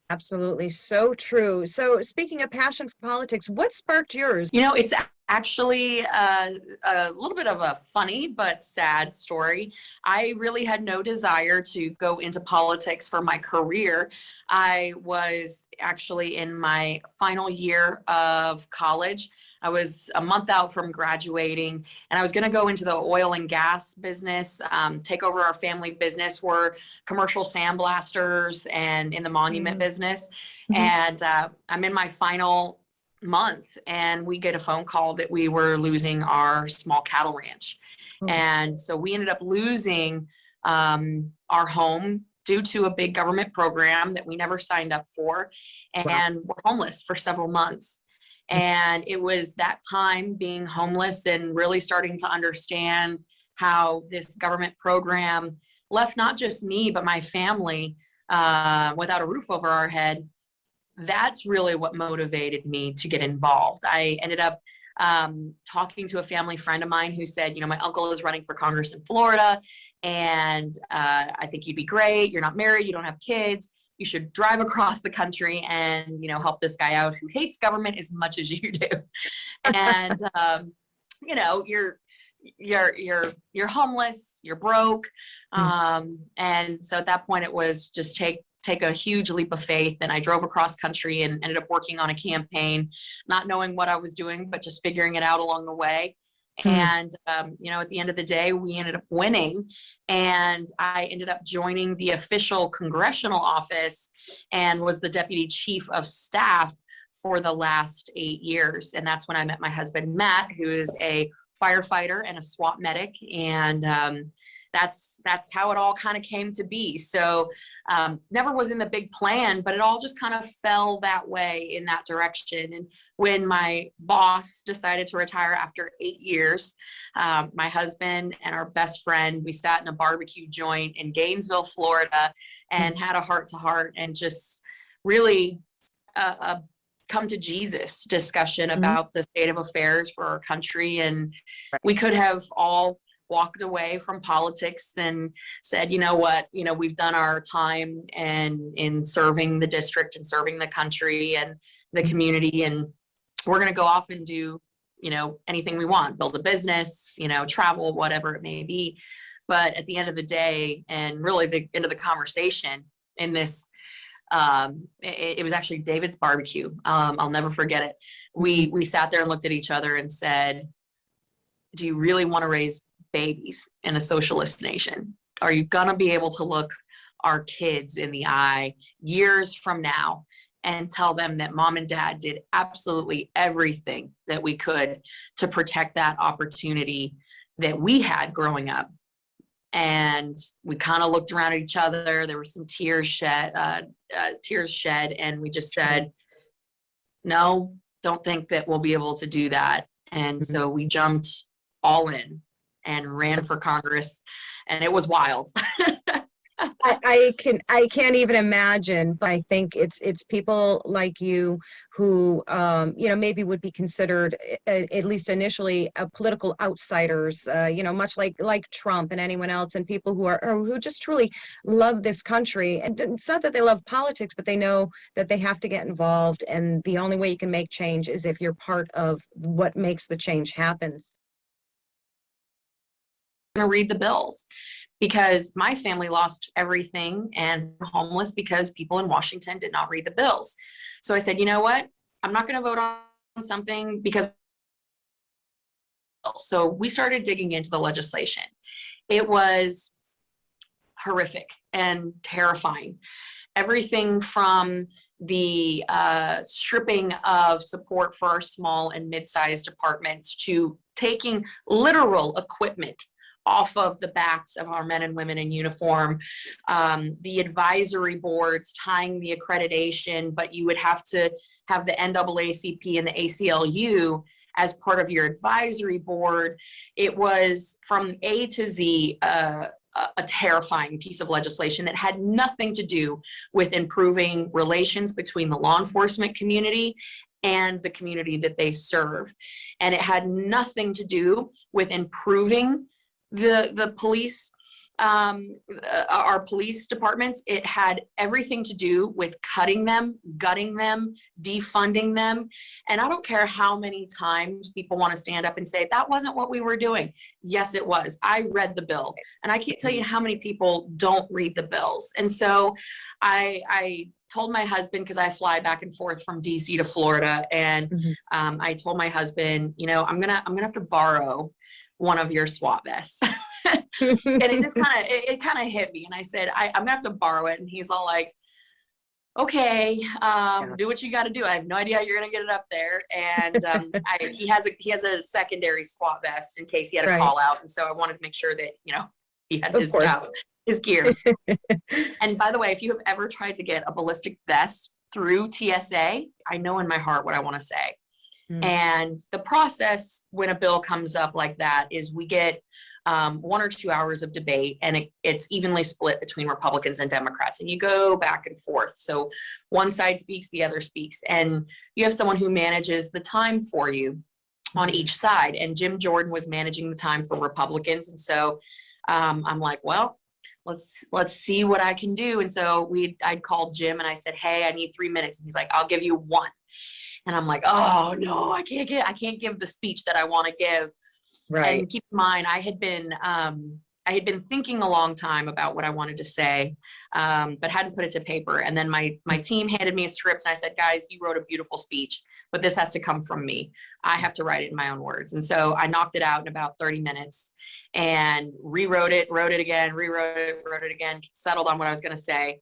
Absolutely. So true. So speaking of passion for politics, what sparked yours? It's actually a little bit of a funny but sad story. I really had no desire to go into politics for my career. I was actually in my final year of college. I was a month out from graduating, and I was going to go into the oil and gas business, take over our family business. We're commercial sandblasters and in the monument business. And I'm in my final month, and we get a phone call that we were losing our small cattle ranch. And so we ended up losing our home due to a big government program that we never signed up for, and we're homeless for several months. And it was that time, being homeless and really starting to understand how this government program left not just me, but my family without a roof over our head. That's really what motivated me to get involved. I ended up talking to a family friend of mine who said, my uncle is running for Congress in Florida, and I think you'd be great. You're not married, you don't have kids. You should drive across the country and, help this guy out who hates government as much as you do. And, you're homeless, you're broke. And so at that point it was just take a huge leap of faith. And I drove across country and ended up working on a campaign, not knowing what I was doing, but just figuring it out along the way. And, at the end of the day, we ended up winning, and I ended up joining the official congressional office and was the deputy chief of staff for the last 8 years. And that's when I met my husband, Matt, who is a firefighter and a SWAT medic. And that's how it all kind of came to be. So never was in the big plan, but it all just kind of fell that way in that direction. And when my boss decided to retire after 8 years, my husband and our best friend, we sat in a barbecue joint in Gainesville, Florida, and had a heart-to-heart and just really come to Jesus discussion about the state of affairs for our country. And we could have all walked away from politics and said, we've done our time in serving the district and serving the country and the community, and we're going to go off and do, anything we want, build a business, travel, whatever it may be. But at the end of the day, and really the end of the conversation in this, it was actually David's barbecue. I'll never forget it. We sat there and looked at each other and said, do you really want to raise babies in a socialist nation? Are you gonna be able to look our kids in the eye years from now and tell them that mom and dad did absolutely everything that we could to protect that opportunity that we had growing up? And we kind of looked around at each other. There were some tears shed, and we just said, no, don't think that we'll be able to do that. And so we jumped all in and ran for Congress, and it was wild. I can't even imagine, but I think it's people like you who maybe would be considered, at least initially, political outsiders, much like Trump and anyone else, and people who just truly love this country. And it's not that they love politics, but they know that they have to get involved, and the only way you can make change is if you're part of what makes the change happen. To read the bills, because my family lost everything and homeless because people in Washington did not read the bills. So I said, you know what? I'm not going to vote on something because. So we started digging into the legislation. It was horrific and terrifying. Everything from the stripping of support for our small and mid-sized departments to taking literal equipment off of the backs of our men and women in uniform, the advisory boards tying the accreditation, but you would have to have the NAACP and the ACLU as part of your advisory board. It was from A to Z a terrifying piece of legislation that had nothing to do with improving relations between the law enforcement community and the community that they serve. And it had nothing to do with improving the police, our police departments. It had everything to do with cutting them, gutting them, defunding them. And I don't care how many times people want to stand up and say, that wasn't what we were doing. Yes, it was. I read the bill. And I can't tell you how many people don't read the bills. And so I told my husband, because I fly back and forth from DC to Florida, and I told my husband, you know, I'm gonna have to borrow one of your SWAT vests. And it just kind of hit me, and I said, I'm gonna have to borrow it. And he's all like, okay, do what you got to do. I have no idea how you're gonna get it up there. And he has a secondary SWAT vest in case he had a call out, and so I wanted to make sure that, you know, he had his stuff, his gear. And by the way, if you have ever tried to get a ballistic vest through TSA, I know in my heart what I want to say. And the process when a bill comes up like that is we get 1 or 2 hours of debate, and it's evenly split between Republicans and Democrats, and you go back and forth. So one side speaks, the other speaks, and you have someone who manages the time for you on each side. And Jim Jordan was managing the time for Republicans. And so I'm like, well, let's see what I can do. And so I'd called Jim and I said, hey, I need 3 minutes. And he's like, I'll give you 1. And I'm like, oh no, I can't give the speech that I want to give. Right. And keep in mind, I had been thinking a long time about what I wanted to say, but hadn't put it to paper. And then my team handed me a script, and I said, guys, you wrote a beautiful speech, but this has to come from me. I have to write it in my own words. And so I knocked it out in about 30 minutes and rewrote it, wrote it again, rewrote it, wrote it again, settled on what I was going to say.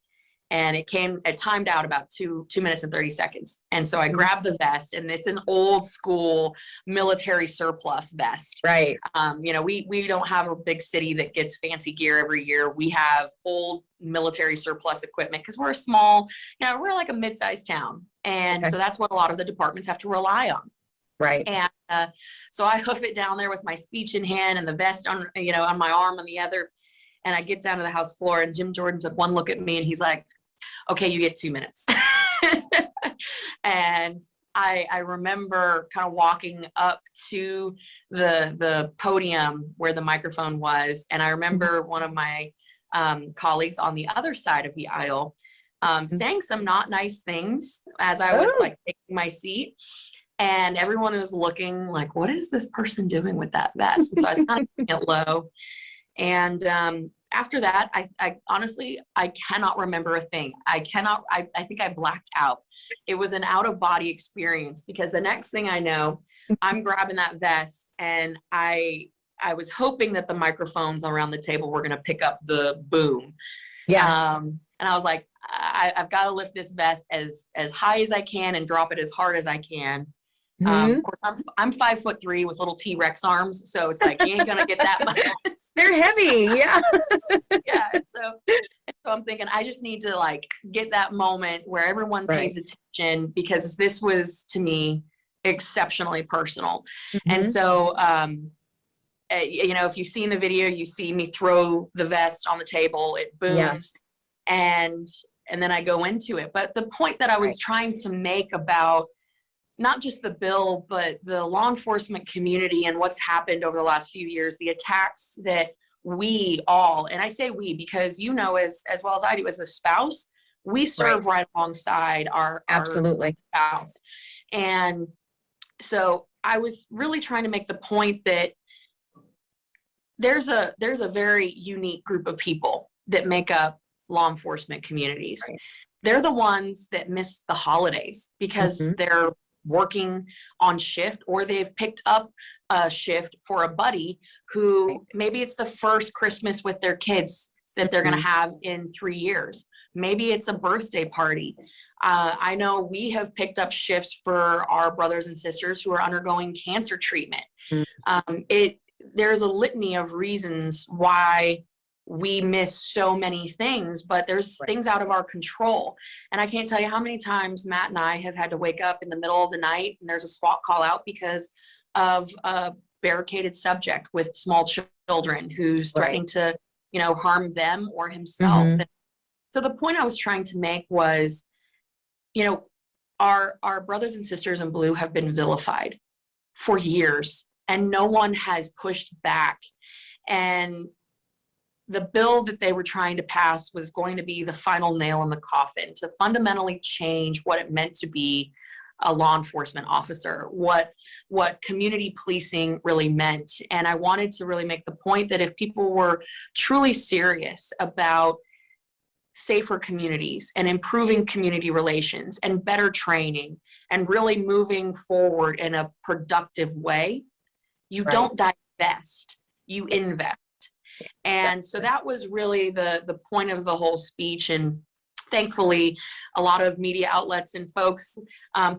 And it timed out about 2 minutes and 30 seconds. And so I grabbed the vest, and it's an old school military surplus vest. Right. You know, we don't have a big city that gets fancy gear every year. We have old military surplus equipment because we're a small, you know, we're like a mid-sized town. And so that's what a lot of the departments have to rely on. Right. And so I hoof it down there with my speech in hand and the vest on, you know, on my arm on the other. And I get down to the House floor, and Jim Jordan took one look at me, and he's like, okay, you get 2 minutes. And I remember kind of walking up to the podium where the microphone was. And I remember one of my colleagues on the other side of the aisle saying some not nice things as I was like taking my seat. And everyone was looking like, what is this person doing with that vest? And so I was kind of keeping it low. And after that, I honestly, I cannot remember a thing. I think I blacked out. It was an out of body experience, because the next thing I know, I'm grabbing that vest, and I was hoping that the microphones around the table were going to pick up the boom. Yes. And I was like, I've got to lift this vest as high as I can and drop it as hard as I can. Of course, I'm 5'3" with little T-Rex arms, so it's like you ain't gonna get that much. They're heavy, yeah. Yeah. So I'm thinking I just need to like get that moment where everyone pays attention, because this was to me exceptionally personal. And so, you know, if you've seen the video, you see me throw the vest on the table, it booms, and then I go into it. But the point that I was trying to make about not just the bill, but the law enforcement community and what's happened over the last few years, the attacks that we all, and I say we because, you know, as well as I do as a spouse, we serve right alongside our spouse. And so I was really trying to make the point that there's a very unique group of people that make up law enforcement communities. They're the ones that miss the holidays because they're working on shift, or they've picked up a shift for a buddy who maybe it's the first Christmas with their kids that they're going to have in 3 years. Maybe it's a birthday party. I know we have picked up shifts for our brothers and sisters who are undergoing cancer treatment. there's a litany of reasons why we miss so many things, but there's things out of our control. And I can't tell you how many times Matt and I have had to wake up in the middle of the night and there's a SWAT call out because of a barricaded subject with small children who's threatening to, you know, harm them or himself. And so the point I was trying to make was, you know, our brothers and sisters in blue have been vilified for years and no one has pushed back. And the bill that they were trying to pass was going to be the final nail in the coffin to fundamentally change what it meant to be a law enforcement officer, what community policing really meant. And I wanted to really make the point that if people were truly serious about safer communities and improving community relations and better training and really moving forward in a productive way, you don't divest, you invest. And so that was really the point of the whole speech. And thankfully, a lot of media outlets and folks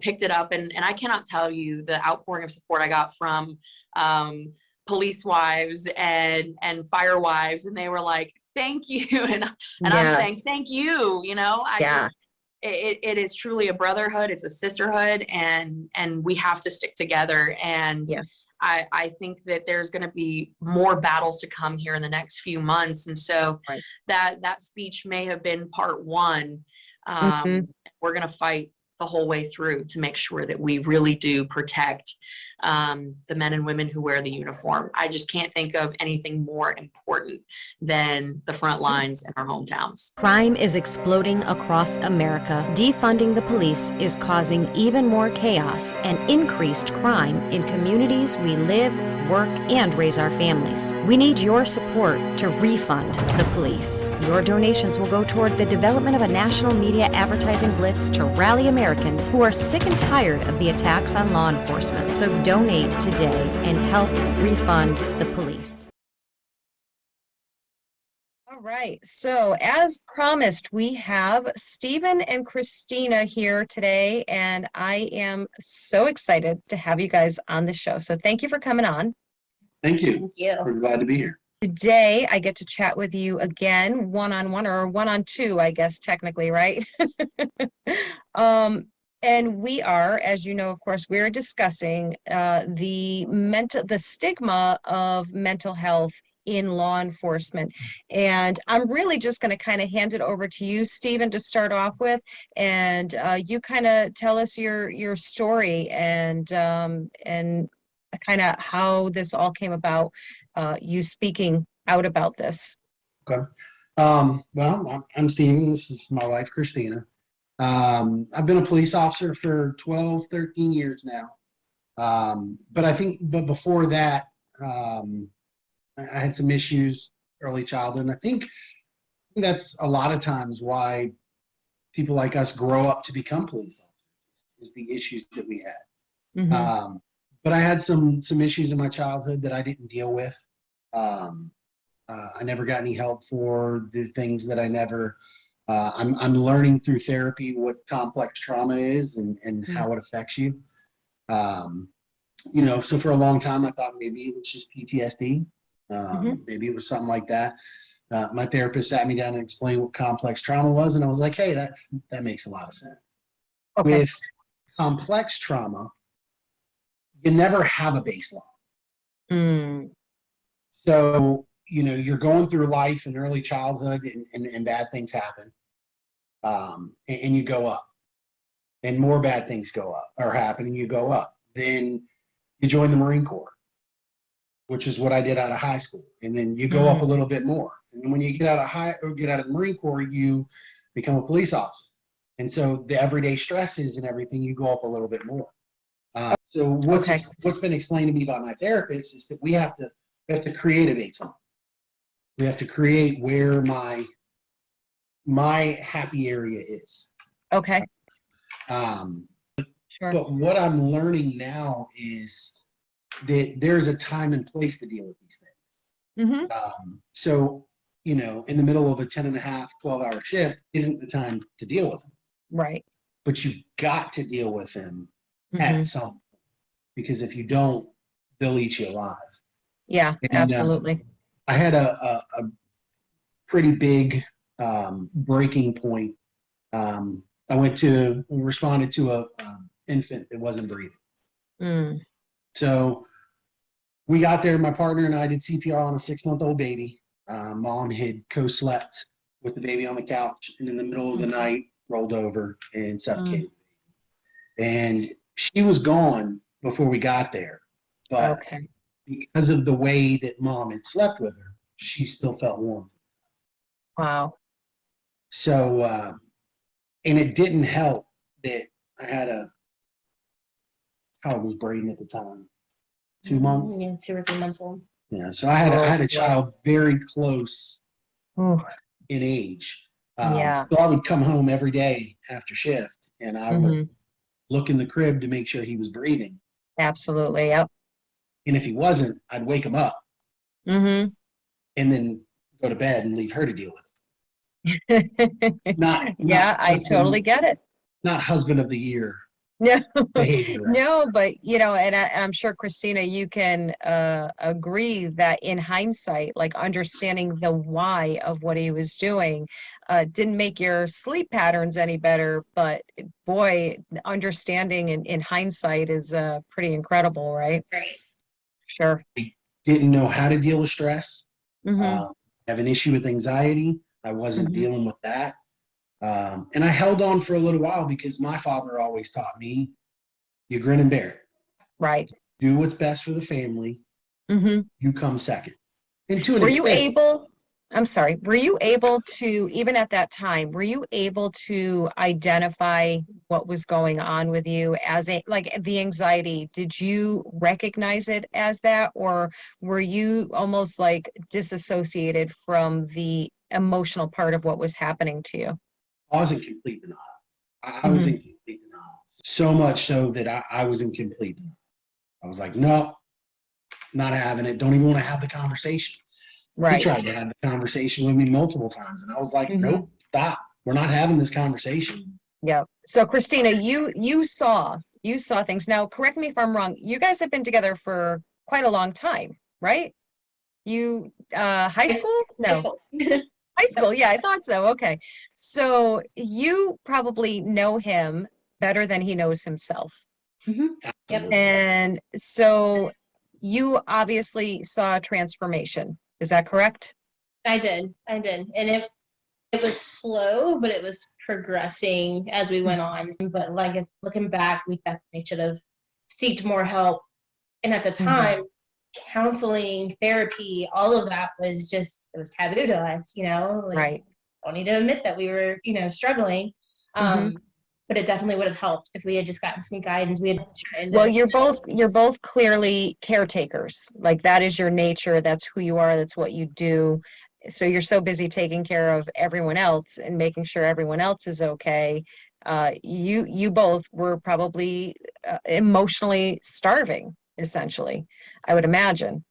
picked it up. And I cannot tell you the outpouring of support I got from police wives and fire wives. And they were like, thank you. And I'm saying, thank you. You know, it is truly a brotherhood. It's a sisterhood, and we have to stick together. And I think that there's going to be more battles to come here in the next few months. And so that speech may have been part one. We're going to fight the whole way through to make sure that we really do protect the men and women who wear the uniform. I just can't think of anything more important than the front lines in our hometowns. Crime is exploding across America. Defunding the police is causing even more chaos and increased crime in communities we live, work, and raise our families. We need your support to refund the police. Your donations will go toward the development of a national media advertising blitz to rally Americans who are sick and tired of the attacks on law enforcement. So donate today and help refund the police. All right. So as promised, we have Stephen and Christina here today, and I am so excited to have you guys on the show. So thank you for coming on. Thank you. Thank you. We're glad to be here. Today, I get to chat with you again, one-on-one or one-on-two, I guess, technically, right? And we are, as you know, of course, we're discussing the stigma of mental health in law enforcement. And I'm really just going to kind of hand it over to you, Stephen, to start off with. And you kind of tell us your story and kind of how this all came about, you speaking out about this. Okay. Well, I'm Stephen. This is my wife, Christina. I've been a police officer for 12, 13 years now. But before that, I had some issues early childhood. And I think that's a lot of times why people like us grow up to become police officers, is the issues that we had. But I had some issues in my childhood that I didn't deal with. I never got any help for the things that I never, I'm learning through therapy what complex trauma is and how it affects you. You know, so for a long time, I thought maybe it was just PTSD. Maybe it was something like that. My therapist sat me down and explained what complex trauma was. And I was like, hey, that makes a lot of sense. Okay. With complex trauma, you never have a baseline. So, you know, you're going through life in early childhood and bad things happen. And you go up. And more bad things go up or happen and you go up. Then you join the Marine Corps, which is what I did out of high school. And then you go up a little bit more. And then when you get out of the Marine Corps, you become a police officer. And so the everyday stresses and everything, you go up a little bit more. So what's been explained to me by my therapist is that we have to create a baseline. We have to create where my happy area is. Okay. Sure. But what I'm learning now is that there's a time and place to deal with these things. So, you know, in the middle of a 10.5, 12-hour shift isn't the time to deal with them. Right. But you've got to deal with them at some point, because if you don't, they'll eat you alive. Yeah, And absolutely. I had a pretty big breaking point. I responded to a infant that wasn't breathing. Mm, So we got there. My partner and I did CPR on a 6-month-old baby. Mom had co-slept with the baby on the couch, and in the middle of the night rolled over and suffocated. And she was gone before we got there, but okay. because of the way that mom had slept with her, she still felt warm. Wow. So, and it didn't help that I had how old was Braden at the time? 2 months? Yeah, 2 or 3 months old. Yeah. So I had a child very close Ooh, in age. yeah. So I would come home every day after shift, and I would Mhm. look in the crib to make sure he was breathing. Absolutely. Yep. And if he wasn't, I'd wake him up Mm-hmm. and then go to bed and leave her to deal with it. Not Yeah, I totally get it. not husband of the year No, behavior. no, but and I'm sure Christina, you can agree that in hindsight, like understanding the why of what he was doing, didn't make your sleep patterns any better. But boy, understanding in hindsight is pretty incredible, right? Right. Sure. Didn't know how to deal with stress. Mm-hmm. Have an issue with anxiety. I wasn't Mhm. dealing with that. And I held on for a little while because my father always taught me, you grin and bear it. Right. Do what's best for the family. Mm-hmm. You come second. And to an Were you extent, able, I'm sorry, were you able to, even at that time, were you able to identify what was going on with you as like the anxiety? Did you recognize it as that, or were you almost like disassociated from the emotional part of what was happening to you? I was in complete denial. I was in complete denial. So much so that I was in complete denial. I was like, no, not having it. Don't even want to have the conversation. He Right. tried to have the conversation with me multiple times, and I was like, Mhm. nope, stop. We're not having this conversation. Yeah. So Christina, you saw things. Now, correct me if I'm wrong. You guys have been together for quite a long time, right? You high school? High No. school. High school. Yeah, I thought so. Okay. So you probably know him better than he knows himself. Yep. Absolutely. And so you obviously saw a transformation. Is that correct? I did. And it was slow, but it was progressing as we went on. But like looking back, we definitely should have seeked more help. And at the time, counseling, therapy, all of that was just, it was taboo to us, like, Right. don't need to admit that we were, struggling. But it definitely would have helped if we had just gotten some guidance. We had Well, you're both clearly caretakers. Like that is your nature. That's who you are. That's what you do. So you're so busy taking care of everyone else and making sure everyone else is okay. You both were probably emotionally starving, essentially, I would imagine.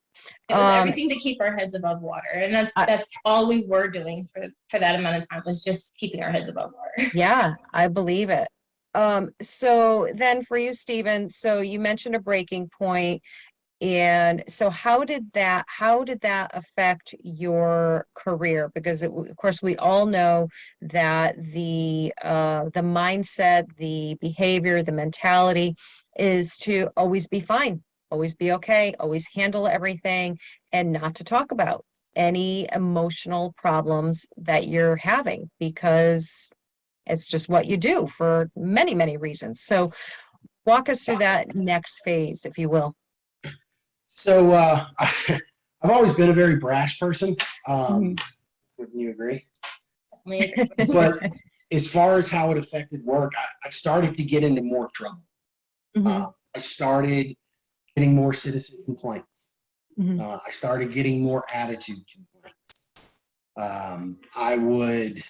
It was everything to keep our heads above water, and that's all we were doing for that amount of time, was just keeping our heads above water. Yeah, I believe it. So then for you, Stephen, so you mentioned a breaking point, and so how did that affect your career? Because of course we all know that the mindset, the behavior, the mentality is to always be fine, always be okay, always handle everything, and not to talk about any emotional problems that you're having, because it's just what you do for many, many reasons. So walk us through that next phase, if you will. So I've always been a very brash person. Wouldn't you agree? But as far as how it affected work, I started to get into more trouble. I started getting more citizen complaints. I started getting more attitude complaints. I would,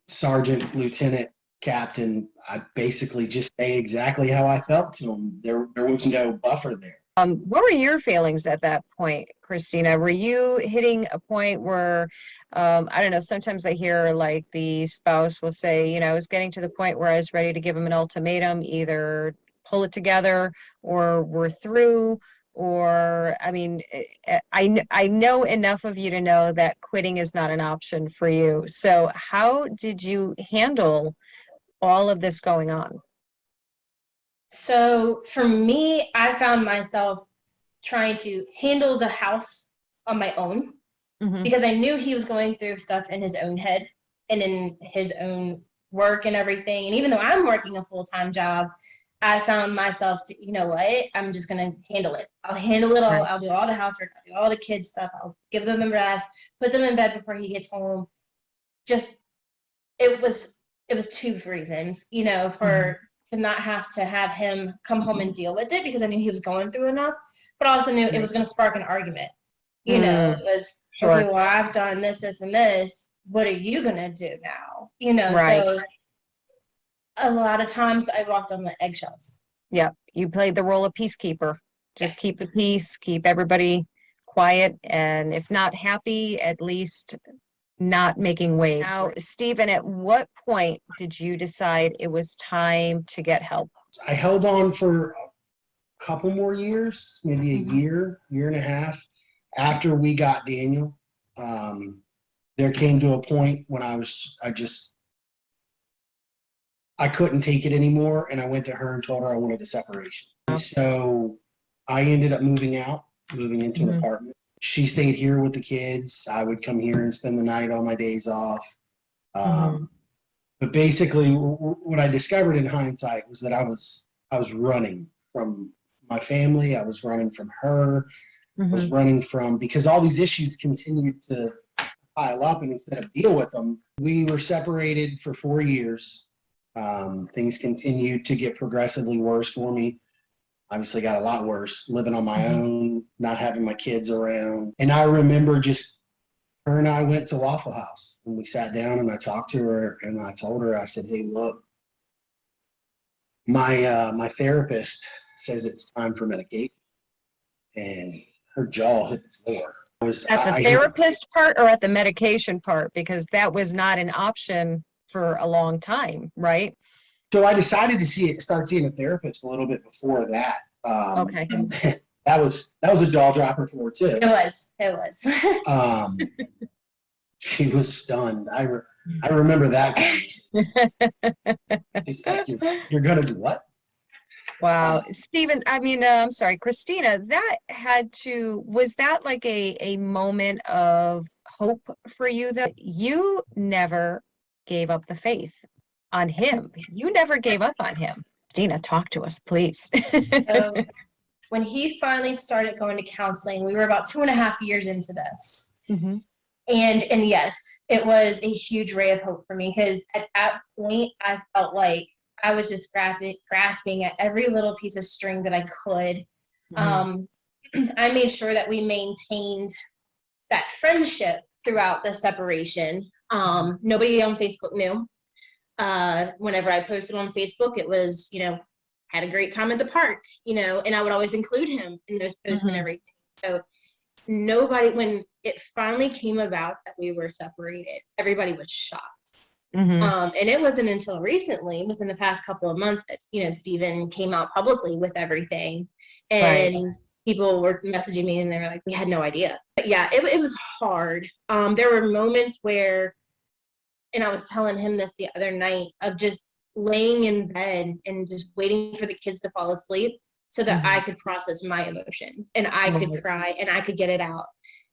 sergeant, lieutenant, captain, I basically just say exactly how I felt to them. There was no buffer there. What were your feelings at that point, Christina? Were you hitting a point where, I don't know, sometimes I hear like the spouse will say, I was getting to the point where I was ready to give him an ultimatum, either pull it together or we're through. or, I mean, I know enough of you to know that quitting is not an option for you. So how did you handle all of this going on? So for me, I found myself trying to handle the house on my own because I knew he was going through stuff in his own head and in his own work and everything. And even though I'm working a full-time job, I found myself to, you know what, I'm just going to handle it. I'll handle it all. Right. I'll do all the housework. I'll do all the kids stuff. I'll give them the rest, put them in bed before he gets home. Just, it was two reasons, you know, for to not have to have him come home and deal with it because I knew he was going through enough, but also knew it was going to spark an argument. You know, it was, okay, well, I've done this, this, and this. What are you going to do now? You know, so a lot of times I walked on the eggshells. Yeah, you played the role of peacekeeper. Just keep the peace, keep everybody quiet, and if not happy, at least not making waves. Now, Stephen, at what point did you decide it was time to get help? I held on for a couple more years, maybe a year and a half after we got Daniel. There came to a point when I couldn't take it anymore, and I went to her and told her I wanted a separation. And so I ended up moving into an apartment. She stayed here with the kids. I would come here and spend the night on my days off. But basically, what I discovered in hindsight was that I was running from my family. I was running from her. I was running from, because all these issues continued to pile up, and instead of deal with them, we were separated for 4 years. Things continued to get progressively worse for me. Obviously got a lot worse, living on my own, not having my kids around. And I remember just her and I went to Waffle House and we sat down and I talked to her and I told her, I said, hey, look, my therapist says it's time for medication. And her jaw hit the floor. At the therapist part or at the medication part? Because that was not an option for a long time, right? So I decided to start seeing a therapist a little bit before that. Okay. And that was a jaw dropper for her too. It was. She was stunned. I remember that. She's like, you're gonna do what? Wow. Stephen, I'm sorry, Christina, was that like a moment of hope for you, that you never gave up the faith on him? You never gave up on him. Christina, talk to us, please. When he finally started going to counseling, we were about 2.5 years into this. And yes, it was a huge ray of hope for me, because at that point I felt like I was just grasping at every little piece of string that I could. I made sure that we maintained that friendship throughout the separation. Nobody on Facebook knew. Whenever I posted on Facebook, it was, had a great time at the park, and I would always include him in those posts and everything. So nobody, when it finally came about that we were separated, everybody was shocked. And it wasn't until recently, within the past couple of months, that, Stephen came out publicly with everything. And people were messaging me and they were like, we had no idea. But yeah, it was hard. There were moments where, and I was telling him this the other night, of just laying in bed and just waiting for the kids to fall asleep so that I could process my emotions and I could cry and I could get it out.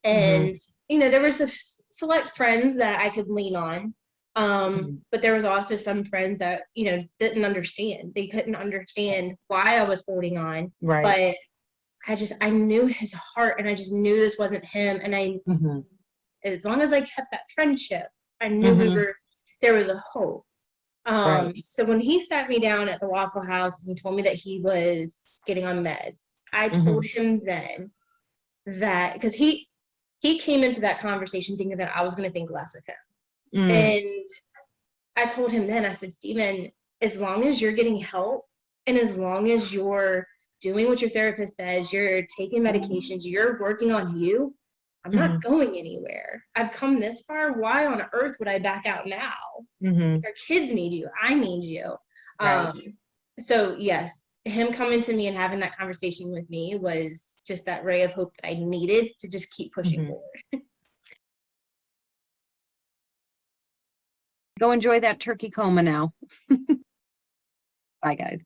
And, there was a select friends that I could lean on. But there was also some friends that, didn't understand. They couldn't understand why I was holding on. But I knew his heart, and I just knew this wasn't him. And as long as I kept that friendship, I knew there was a hope. So when he sat me down at the Waffle House and he told me that he was getting on meds, I told him then that, because he came into that conversation thinking that I was going to think less of him. And I told him then, I said, Stephen, as long as you're getting help and as long as you're doing what your therapist says, you're taking medications, you're working on you, I'm not going anywhere. I've come this far. Why on earth would I back out now? Our kids need you. I need you. So yes, him coming to me and having that conversation with me was just that ray of hope that I needed to just keep pushing forward. Go enjoy that turkey coma now. Bye, guys.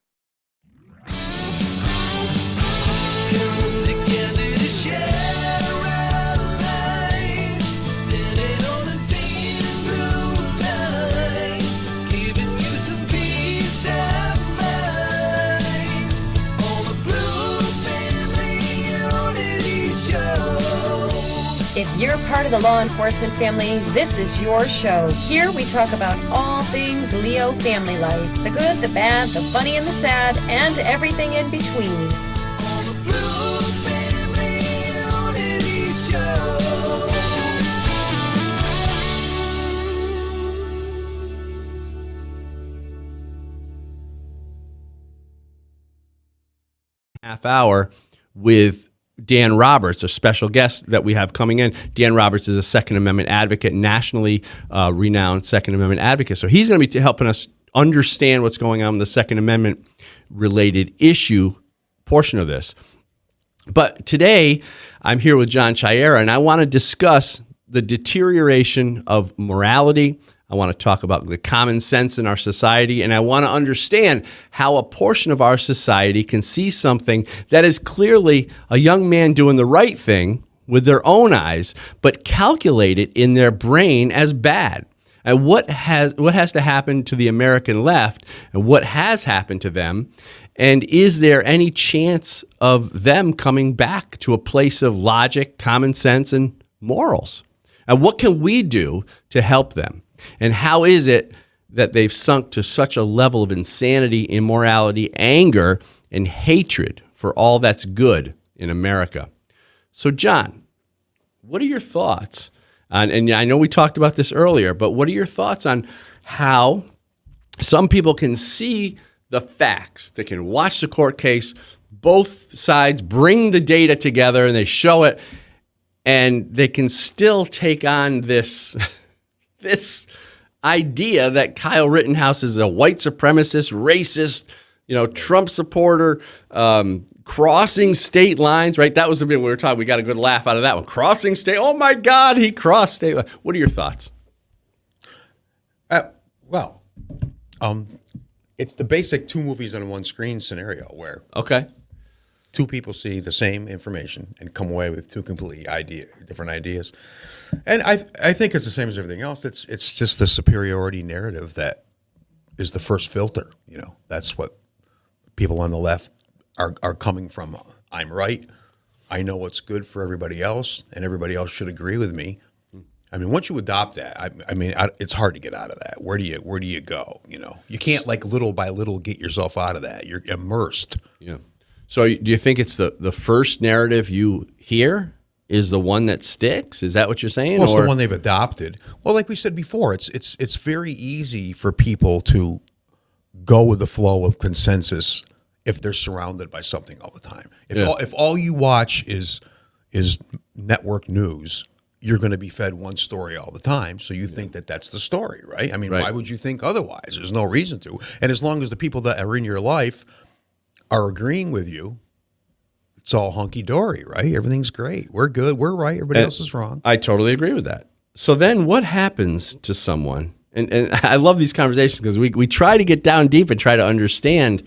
If you're part of the law enforcement family, this is your show. Here we talk about all things Leo family life, the good, the bad, the funny and the sad, and everything in between. Half hour with Dan Roberts, a special guest that we have coming in. Dan Roberts is a Second Amendment advocate, nationally renowned Second Amendment advocate. So he's going to be helping us understand what's going on in the Second Amendment related issue portion of this. But today I'm here with John Chiara, and I want to discuss the deterioration of morality. I want to talk about the common sense in our society, and I want to understand how a portion of our society can see something that is clearly a young man doing the right thing with their own eyes, but calculate it in their brain as bad. And what has to happen to the American left, and what has happened to them, and is there any chance of them coming back to a place of logic, common sense, and morals? And what can we do to help them? And how is it that they've sunk to such a level of insanity, immorality, anger, and hatred for all that's good in America? So, John, what are your thoughts on, and I know we talked about this earlier, but what are your thoughts on how some people can see the facts, they can watch the court case, both sides bring the data together and they show it, and they can still take on this this idea that Kyle Rittenhouse is a white supremacist, racist, Trump supporter, crossing state lines, right? That was the bit we were talking. We got a good laugh out of that one. Crossing state. Oh my God, he crossed state line. What are your thoughts? Well, it's the basic two movies on one screen scenario where two people see the same information and come away with two completely different ideas. And I think it's the same as everything else. It's just the superiority narrative that is the first filter. That's what people on the left are coming from. I'm right. I know what's good for everybody else, and everybody else should agree with me. I mean, once you adopt that, it's hard to get out of that. Where do you go? You can't little by little get yourself out of that. You're immersed. Yeah. So do you think it's the first narrative you hear is the one that sticks? Is that what you're saying? Well, it's the one they've adopted. Well, like we said before, it's very easy for people to go with the flow of consensus if they're surrounded by something all the time. If all you watch is network news, you're going to be fed one story all the time. So you think that that's the story, right? I mean, Why would you think otherwise? There's no reason to. And as long as the people that are in your life are agreeing with you, it's all hunky-dory, right? Everything's great. We're good. We're right. Everybody else is wrong. I totally agree with that. So then what happens to someone? And I love these conversations because we try to get down deep and try to understand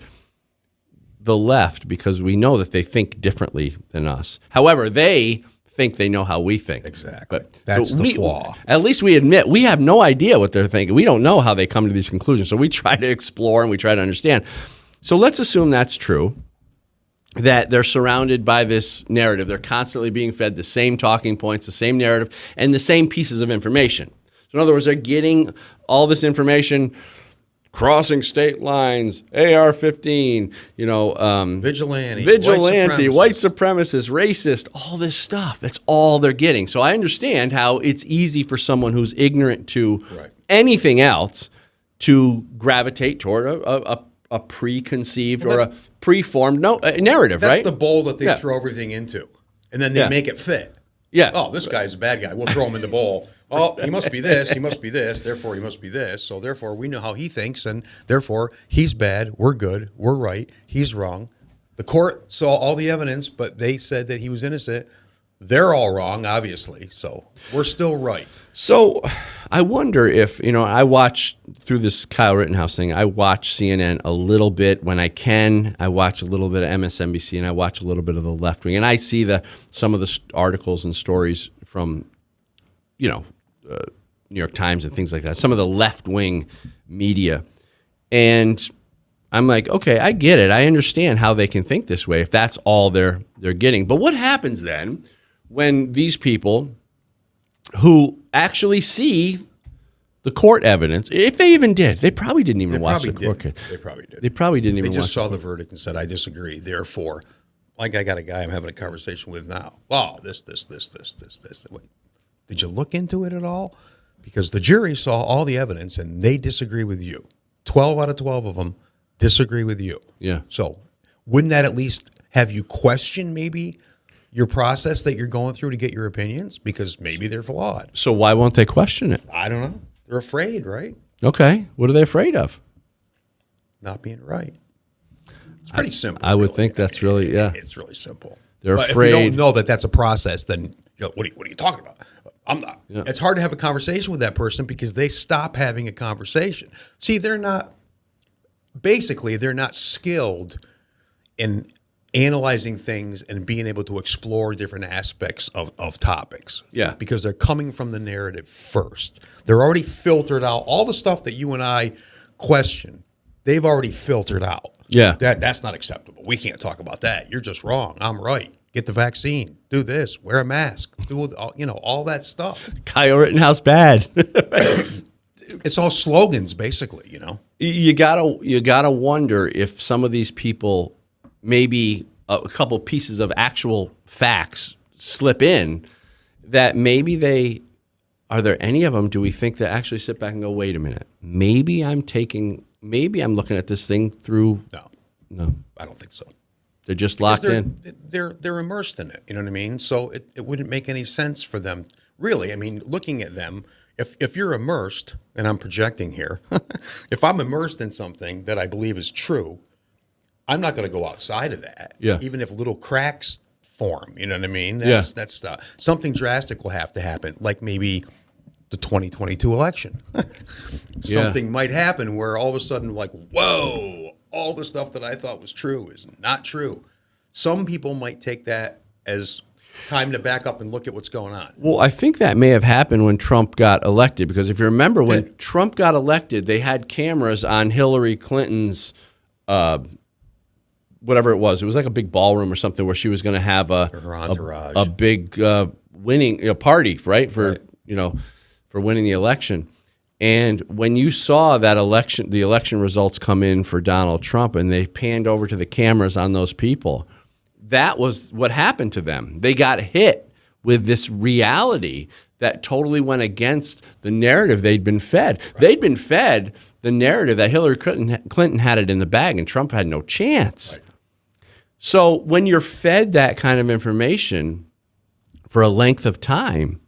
the left because we know that they think differently than us. However, they think they know how we think. Exactly. That's the flaw. At least we admit we have no idea what they're thinking. We don't know how they come to these conclusions. So we try to explore and we try to understand. So let's assume that's true, that they're surrounded by this narrative. They're constantly being fed the same talking points, the same narrative, and the same pieces of information. So in other words, they're getting all this information, crossing state lines, AR-15, vigilante, white supremacist, racist, all this stuff. That's all they're getting. So I understand how it's easy for someone who's ignorant to anything else to gravitate toward a preconceived or a preformed narrative, right? That's the bowl that they throw everything into, and then they make it fit. Yeah. Oh, this guy's a bad guy. We'll throw him in the bowl. Oh, he must be this, he must be this, therefore he must be this. So therefore we know how he thinks, and therefore he's bad, we're good, we're right, he's wrong. The court saw all the evidence, but they said that he was innocent. They're all wrong, obviously, so we're still right. So I wonder if, I watch through this Kyle Rittenhouse thing, I watch CNN a little bit when I can. I watch a little bit of MSNBC, and I watch a little bit of the left wing. And I see some of the articles and stories from, New York Times and things like that, some of the left wing media. And I'm like, okay, I get it. I understand how they can think this way if that's all they're getting. But what happens then when these people who actually see the court evidence, if they even did, they probably didn't even watch the court case. They probably did. They probably didn't even watch. They just saw the verdict and said, I disagree. Therefore, like I got a guy I'm having a conversation with now. Oh, this. Wait, did you look into it at all? Because the jury saw all the evidence and they disagree with you. 12 out of 12 of them disagree with you. Yeah. So wouldn't that at least have you question maybe your process that you're going through to get your opinions? Because maybe they're flawed. So why won't they question it? I don't know. They're afraid, right? Okay. What are they afraid of? Not being right. It's pretty simple. I would think that's really, yeah. It's really simple. They're but afraid. If you don't know that that's a process, then what are you talking about? I'm not. Yeah. It's hard to have a conversation with that person because they stop having a conversation. See, they're not skilled in analyzing things and being able to explore different aspects of topics. Yeah. Because they're coming from the narrative first. They're already filtered out. All the stuff that you and I question, they've already filtered out. Yeah. That's not acceptable. We can't talk about that. You're just wrong. I'm right. Get the vaccine. Do this. Wear a mask. Do all that stuff. Kyle Rittenhouse bad. It's all slogans, basically. You gotta wonder if some of these people, maybe a couple pieces of actual facts slip in, that maybe are there any of them, do we think that actually sit back and go, wait a minute, maybe I'm looking at this thing through. No, I don't think so. They're just locked in. They're immersed in it. You know what I mean? So it wouldn't make any sense for them, really. I mean, looking at them, if you're immersed, and I'm projecting here, if I'm immersed in something that I believe is true, I'm not going to go outside of that. Yeah. Even if little cracks form, you know what I mean? That's something drastic will have to happen, like maybe the 2022 election. Something might happen where all of a sudden, like, whoa, all the stuff that I thought was true is not true. Some people might take that as time to back up and look at what's going on. Well, I think that may have happened when Trump got elected, because if you remember when Trump got elected, they had cameras on Hillary Clinton's whatever it was like a big ballroom or something where she was going to have her entourage, a big winning party, right? For winning the election. And when you saw that the election results come in for Donald Trump, and they panned over to the cameras on those people, that was what happened to them. They got hit with this reality that totally went against the narrative they'd been fed. Right. They'd been fed the narrative that Hillary Clinton had it in the bag and Trump had no chance. Right. So when you're fed that kind of information for a length of time,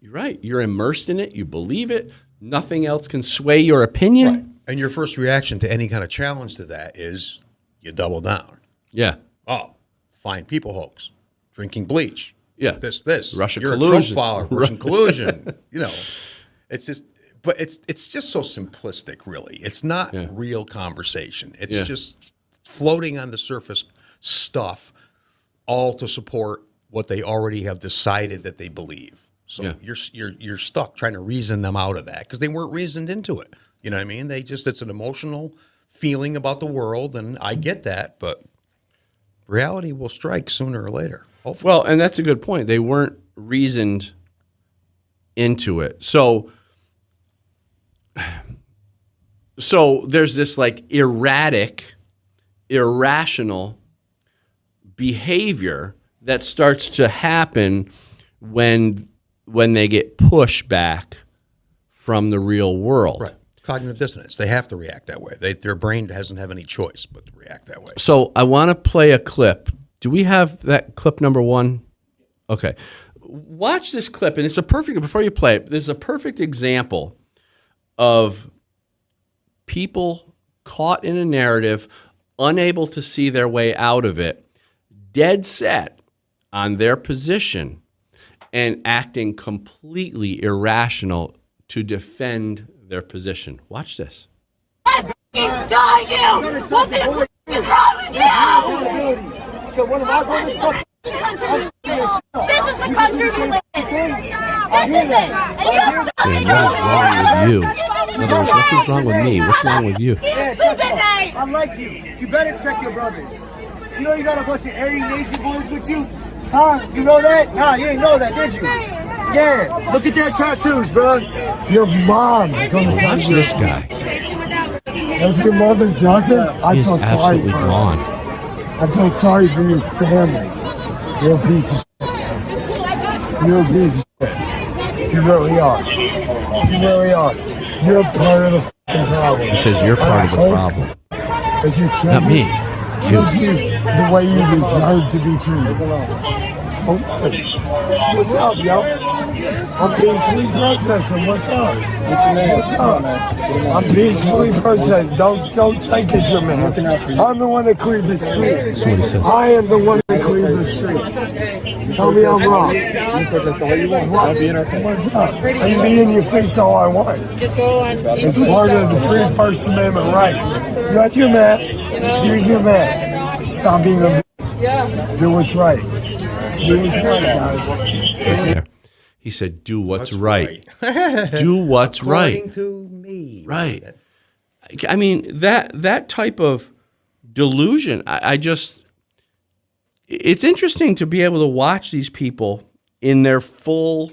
you're right. You're immersed in it. You believe it. Nothing else can sway your opinion. Right. And your first reaction to any kind of challenge to that is you double down. Yeah. Oh, fine people hoax, drinking bleach. Yeah. This. Russian You're collusion. A Trump follower, Russian collusion. It's just, but it's just so simplistic, really. It's not real conversation. It's just floating on the surface stuff, all to support what they already have decided that they believe. So you're stuck trying to reason them out of that because they weren't reasoned into it. You know what I mean? It's an emotional feeling about the world, and I get that, but reality will strike sooner or later. Hopefully. Well, and that's a good point. They weren't reasoned into it. So there's this like irrational behavior that starts to happen when they get pushback from the real world. Right. Cognitive dissonance. They have to react that way. Their brain doesn't have any choice but to react that way. So I want to play a clip. Do we have that clip number one? Okay. watch this clip, and it's a perfect, before you play it, there's a perfect example of people caught in a narrative, unable to see their way out of it, dead set on their position, and acting completely irrational to defend their position. Watch this. What the f is wrong with you? This is the country we live in. This is it. And you What is wrong with you? In other words, what's wrong with me? What's wrong with you? I like you. You better check your brothers. You know you got a bunch of Aryan Nation boys with you? Huh? You know that? Nah, you didn't know that, did you? Yeah. Look at that tattoos, bro. Your mom. Watch this guy. If your mother doesn't, I He's feel sorry absolutely for her. gone. I feel sorry for your family. You're a piece of shit. You're a piece of shit. You really are. You really are. You're part of the fucking problem. He says you're part of the problem. That your children Not me. treat you the way you deserve to be treated. What's up, yo? I'm peacefully protesting. What's up? What's up? I'm peacefully protesting. Don't take it, your man. I'm the one that cleared the street. That's what he says. I am the one that cleared the street. Tell me I'm wrong. What's up? I can be in your face all I want. It's part of the First Amendment right. You got your mask. Use your mask. Stop being a bitch. Do what's right. Do what's right, guys. He said, do what's right. Do what's right. According to me. Right. I mean, that type of delusion, I just, it's interesting to be able to watch these people in their full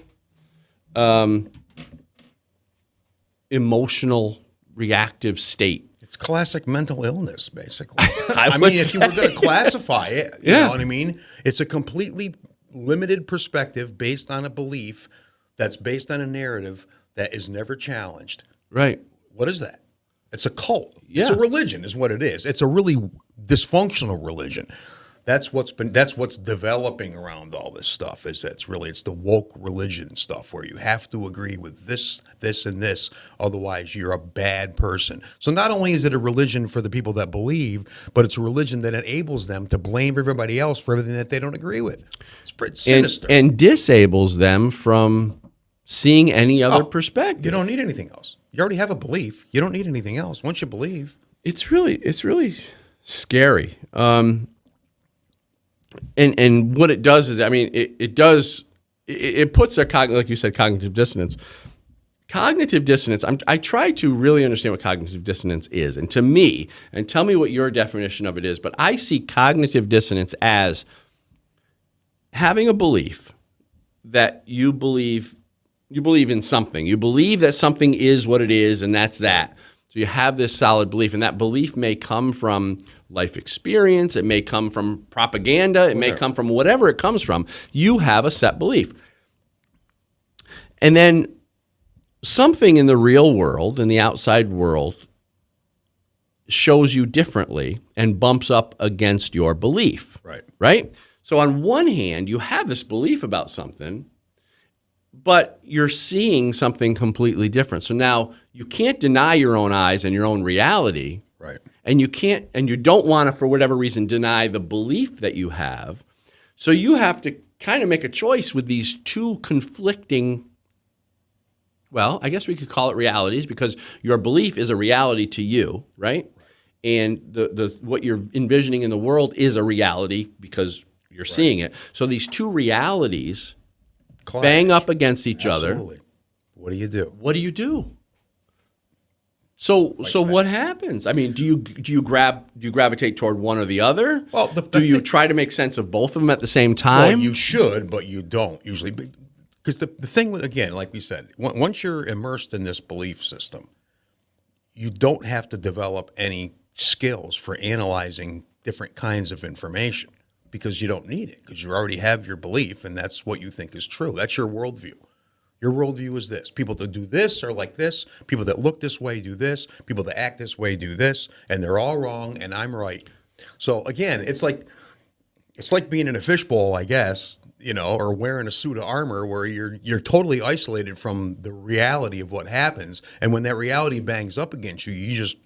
emotional, reactive state. It's classic mental illness, basically. I mean, if you were going to classify it, you know what I mean? It's a completely limited perspective based on a belief that's based on a narrative that is never challenged. Right. What is that? It's a cult. Yeah. It's a religion is what it is. It's a really dysfunctional religion. That's what's developing around all this stuff. It's the woke religion stuff where you have to agree with this, and this, otherwise you're a bad person. So not only is it a religion for the people that believe, but it's a religion that enables them to blame everybody else for everything that they don't agree with. It's pretty sinister. And disables them from seeing any other perspective. You don't need anything else. You already have a belief. You don't need anything else. Once you believe, it's really scary. And what it does is, I mean, it puts their like you said, cognitive dissonance. Cognitive dissonance. I try to really understand what cognitive dissonance is, and to me, and tell me what your definition of it is. But I see cognitive dissonance as having a belief that you believe in something. You believe that something is what it is, and that's that. So you have this solid belief, and that belief may come from life experience. It may come from propaganda. It may come from whatever it comes from. You have a set belief. And then something in the real world, in the outside world, shows you differently and bumps up against your belief. Right? So on one hand, you have this belief about something, but you're seeing something completely different. So now you can't deny your own eyes and your own reality. Right. And you can't, and you don't want to, for whatever reason, deny the belief that you have. So you have to kind of make a choice with these two conflicting, well, I guess we could call it realities, because your belief is a reality to you, right? And the what you're envisioning in the world is a reality because you're seeing it. So these two realities bang up against each other. What do you do? What do you do? So what happens? I mean, do you gravitate toward one or the other? Well, do you try to make sense of both of them at the same time? Well, you should, but you don't usually. Because the thing, again, like we said, once you're immersed in this belief system, you don't have to develop any skills for analyzing different kinds of information because you don't need it, because you already have your belief and that's what you think is true. That's your worldview. Your worldview is this. People that do this are like this. People that look this way do this. People that act this way do this. And they're all wrong and I'm right. So again, it's like It's like being in a fishbowl, I guess, or wearing a suit of armor where you're totally isolated from the reality of what happens. And when that reality bangs up against you, you just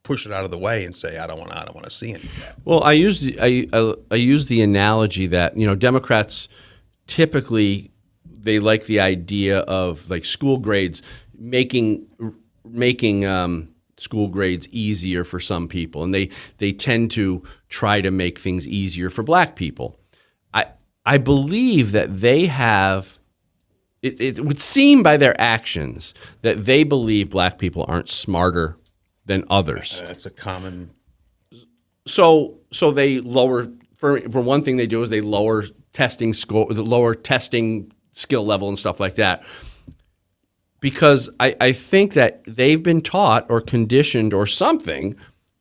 push it out of the way and say, I don't want to see any of that. Well, I use the analogy that, Democrats typically, they like the idea of like school grades making school grades easier for some people, and they tend to try to make things easier for black people. I believe that they have. It would seem by their actions that they believe black people aren't smarter than others. That's a common. So they lower. For one thing, they do is they lower testing skill level and stuff like that. Because I think that they've been taught or conditioned or something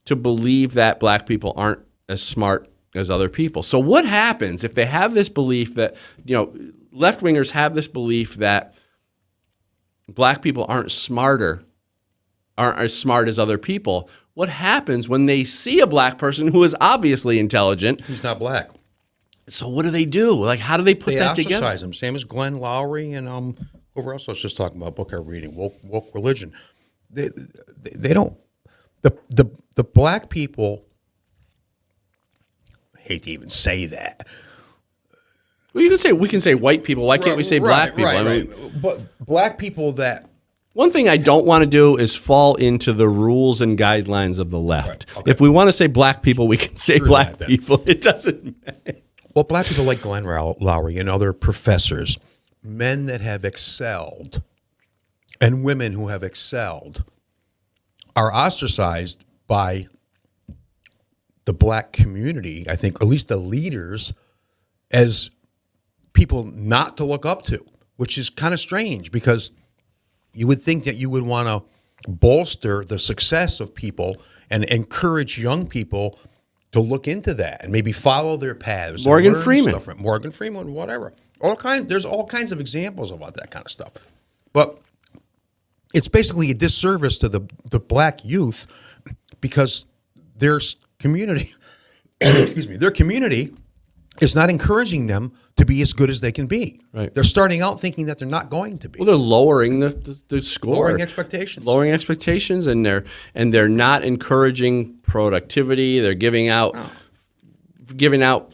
to believe that black people aren't as smart as other people. So what happens if they have this belief that, left-wingers have this belief that black people aren't as smart as other people? What happens when they see a black person who is obviously intelligent? He's not black. So what do they do? Like, how do they put that together? They ostracize him. Same as Glenn Lowry and whoever else I was just talking about, book I reading, woke religion. They don't. The black people. I hate to even say that. Well, we can say white people. Why can't we say black people? Right. But black people that. One thing I don't want to do is fall into the rules and guidelines of the left. Right. Okay. If we want to say black people, we can say black people. It doesn't matter. Well, black people like Glenn Lowry and other professors, men that have excelled and women who have excelled are ostracized by the black community, I think, at least the leaders, as people not to look up to, which is kind of strange because you would think that you would want to bolster the success of people and encourage young people to look into that and maybe follow their paths. Morgan Freeman, whatever. There's all kinds of examples about that kind of stuff. But it's basically a disservice to the black youth because their community, their community is not encouraging them to be as good as they can be. Right. They're starting out thinking that they're not going to be. Well, they're lowering the score. Lowering expectations. Lowering expectations, and they're not encouraging productivity. They're giving out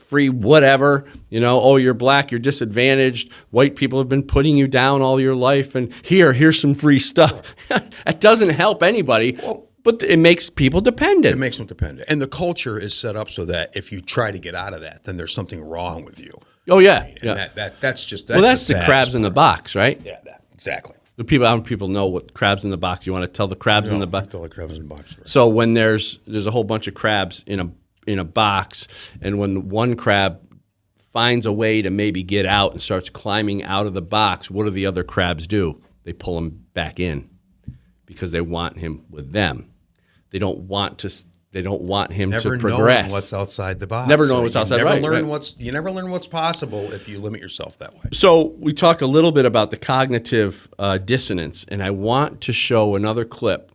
free whatever. Oh, you're black, you're disadvantaged. White people have been putting you down all your life, and here's some free stuff. That doesn't help anybody. Well, but it makes people dependent. It makes them dependent. And the culture is set up so that if you try to get out of that, then there's something wrong with you. Oh, yeah. That's the crabs in the box, right? Yeah, exactly. People know what crabs in the box. You want to tell the crabs in the box? Tell the crabs in the box. Right. So when there's a whole bunch of crabs in a box, and when one crab finds a way to maybe get out and starts climbing out of the box, what do the other crabs do? They pull him back in because they want him with them. They don't want him to progress. Never knowing what's outside the box. Never knowing what's outside. You never learn what's possible if you limit yourself that way. So we talked a little bit about the cognitive dissonance, and I want to show another clip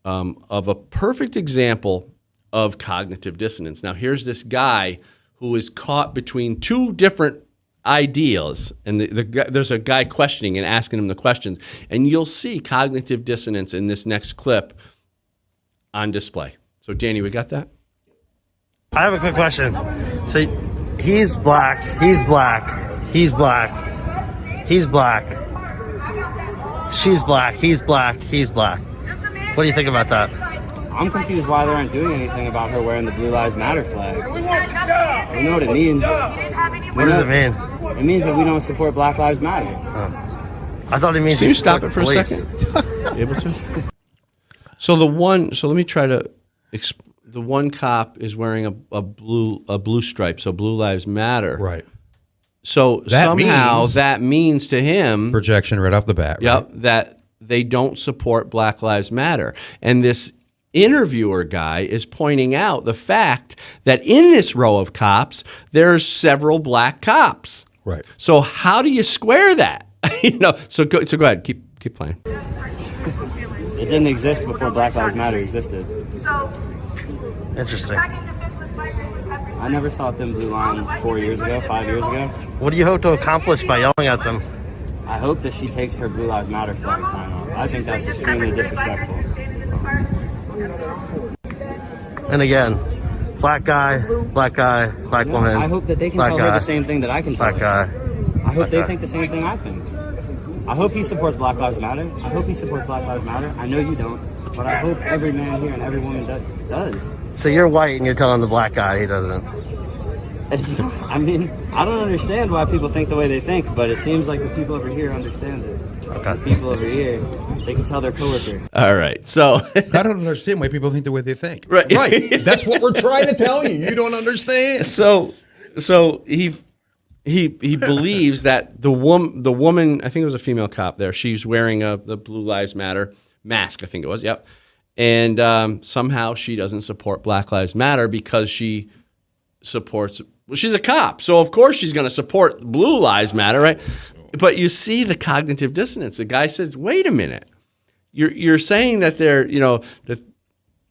of a perfect example of cognitive dissonance. Now, here's this guy who is caught between two different ideas, and there's a guy questioning and asking him the questions, and you'll see cognitive dissonance in this next clip on display. So, Danny, we got that? I have a quick question. So, he's black, he's black, he's black, he's black, she's black, he's black, he's black. What do you think about that? I'm confused why they aren't doing anything about her wearing the Blue Lives Matter flag. We know what it means. What does it mean? It means that we don't support Black Lives Matter. I thought it means. Can you stop it for a second? Able to? So let me try to. The one cop is wearing a blue stripe, so Blue Lives Matter. Right. So that means to him projection right off the bat. Yep. Right? That they don't support Black Lives Matter, and this interviewer guy is pointing out the fact that in this row of cops, there's several black cops. Right. So how do you square that? So go ahead, keep playing. It didn't exist before Black Lives Matter existed. Interesting. I never saw a thin blue line 4 years ago, 5 years ago. What do you hope to accomplish by yelling at them? I hope that she takes her Blue Lives Matter flag sign off. I think that's extremely disrespectful. And again, black guy, black woman. I hope that they can tell her the same thing that I can tell her. Black guy. I hope they think the same thing I think. I hope he supports Black Lives Matter. I hope he supports Black Lives Matter. I know you don't, but I hope every man here and every woman does. So you're white and you're telling the black guy he doesn't. I mean, I don't understand why people think the way they think, but it seems like the people over here understand it. Okay. The people over here, they can tell their coworker. All right. So I don't understand why people think the way they think. Right. Right. That's what we're trying to tell you. You don't understand. So he believes that the woman, I think it was a female cop there, she's wearing the Blue Lives Matter mask, I think it was. Yep. And somehow she doesn't support Black Lives Matter because she supports, well, she's a cop. So of course she's going to support Blue Lives Matter, right? But you see the cognitive dissonance. The guy says, "Wait a minute. You're saying that they're,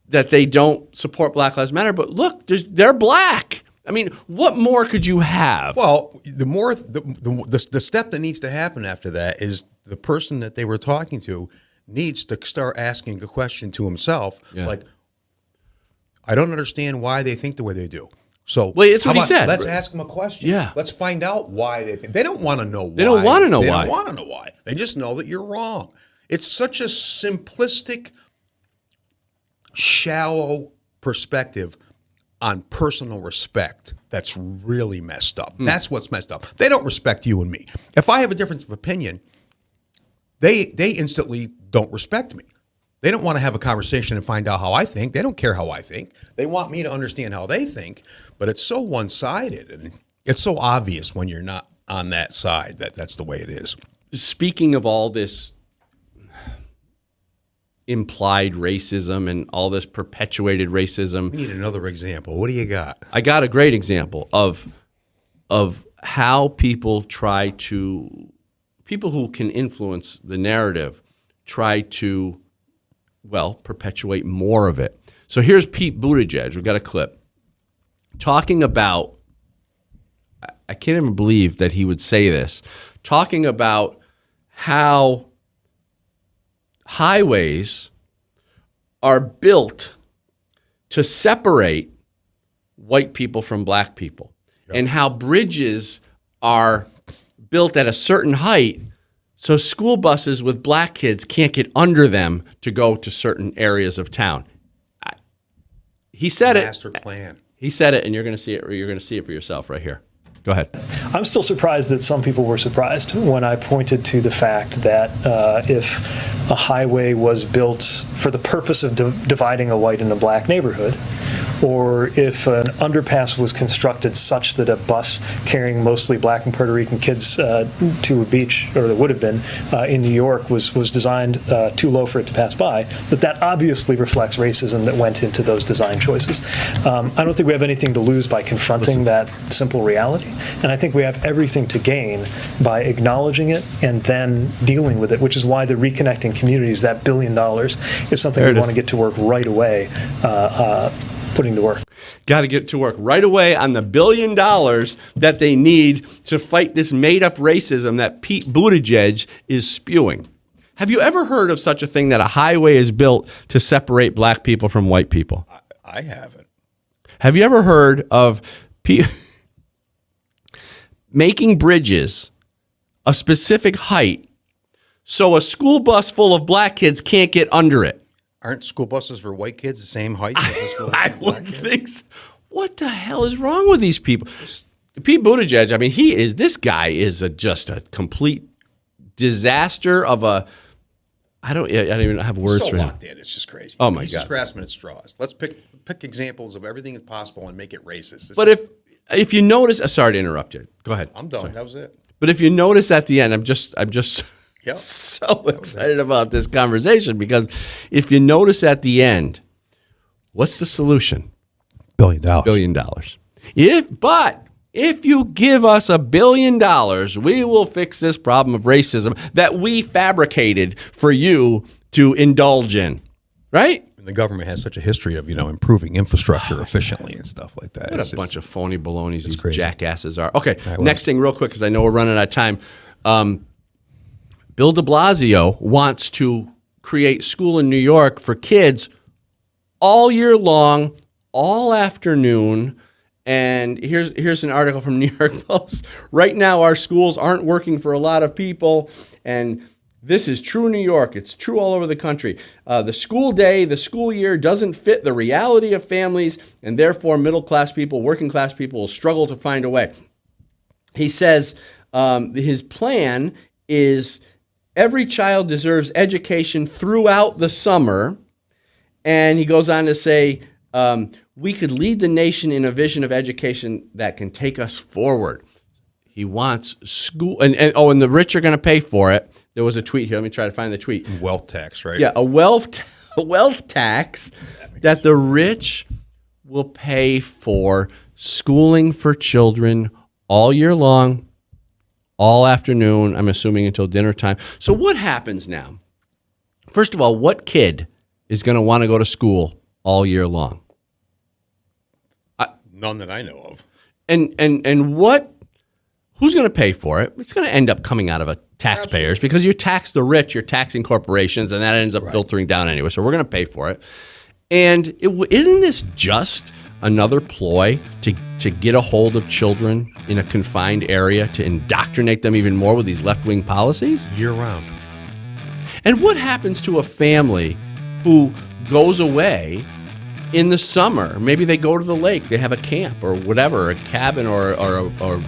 that they don't support Black Lives Matter, but look, they're black." I mean, what more could you have? Well, the step that needs to happen after that is the person that they were talking to needs to start asking a question to himself, like, I don't understand why they think the way they do. So it's what he said. Let's ask them a question. Yeah. Let's find out why they think. They don't want to know why. They don't want to know why. They don't want to know why. They just know that you're wrong. It's such a simplistic, shallow perspective on personal respect that's really messed up. That's what's messed up. They don't respect you and me. If I have a difference of opinion, they instantly don't respect me. They don't want to have a conversation and find out how I think. They don't care how I think. They want me to understand how they think, but it's so one-sided and it's so obvious when you're not on that side that that's the way it is. Speaking of all this implied racism and all this perpetuated racism. We need another example. What do you got? I got a great example of how people people who can influence the narrative try to, perpetuate more of it. So here's Pete Buttigieg. We've got a clip talking about, I can't even believe that he would say this, talking about how highways are built to separate white people from black people, and how bridges are built at a certain height so school buses with black kids can't get under them to go to certain areas of town. He said it. Master plan. He said it, and you're going to see it. You're going to see it for yourself right here. Go ahead. I'm still surprised that some people were surprised when I pointed to the fact that if a highway was built for the purpose of dividing a white and a black neighborhood, or if an underpass was constructed such that a bus carrying mostly black and Puerto Rican kids to a beach, or that would have been in New York, was designed too low for it to pass by, that obviously reflects racism that went into those design choices. I don't think we have anything to lose by confronting that simple reality, and I think we have everything to gain by acknowledging it and then dealing with it, which is why the Reconnecting Communities, that $1 billion, is something we want to get to work right away. Putting to work. Got to get to work right away on the $1 billion that they need to fight this made-up racism that Pete Buttigieg is spewing. Have you ever heard of such a thing, that a highway is built to separate black people from white people? I haven't. Have you ever heard of making bridges a specific height so a school bus full of black kids can't get under it? Aren't school buses for white kids the same height as the school I would think so. What the hell is wrong with these people? Pete Buttigieg, I mean, this guy is just a complete disaster of a, I don't even have words for him. Locked in. It's just crazy. Oh my He's God. just grasping at straws. Let's pick examples of everything that's possible and make it racist. But if you notice, sorry to interrupt you. Go ahead. I'm done. Sorry. That was it. But if you notice at the end, I'm just Yep. so excited about this conversation, because if you notice at the end, what's the solution? $1 billion. $1 billion. If you give us $1 billion, we will fix this problem of racism that we fabricated for you to indulge in. Right? And the government has such a history of, improving infrastructure efficiently and stuff like that. What a bunch of phony balonies these crazy. jackasses are. Okay, next thing real quick, because I know we're running out of time. Bill de Blasio wants to create school in New York for kids all year long, all afternoon. And here's an article from New York Post. Right now, our schools aren't working for a lot of people, and this is true in New York. It's true all over the country. The school day, the school year doesn't fit the reality of families, and therefore middle-class people, working-class people will struggle to find a way. He says his plan is every child deserves education throughout the summer, and he goes on to say, we could lead the nation in a vision of education that can take us forward. He wants school, and the rich are going to pay for it. There was a tweet here. Let me try to find the tweet. Wealth tax, right? Yeah, a wealth tax that the rich will pay for schooling for children all year long, all afternoon, I'm assuming until dinner time. So what happens now? First of all, what kid is going to want to go to school all year long? None that I know of. And what? Who's going to pay for it? It's going to end up coming out of taxpayers because you tax the rich, you're taxing corporations, and that ends up filtering down anyway. So we're going to pay for it. And isn't this just another ploy to get a hold of children in a confined area to indoctrinate them even more with these left-wing policies? Year round. And what happens to a family who goes away in the summer? Maybe they go to the lake, they have a camp or whatever, a cabin or a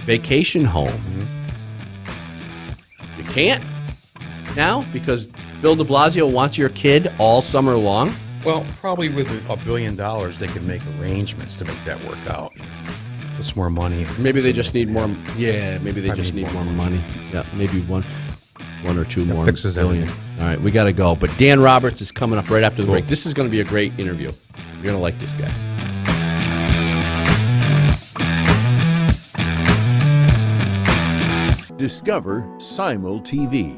vacation home. You can't now because Bill de Blasio wants your kid all summer long? Well, probably with $1 billion, they can make arrangements to make that work out. Put more money. Maybe they just need more. Yeah, maybe they just need more money. Yeah, maybe one or two more billion. All right, we got to go. But Dan Roberts is coming up right after the break. This is going to be a great interview. You're going to like this guy. Discover Simul TV,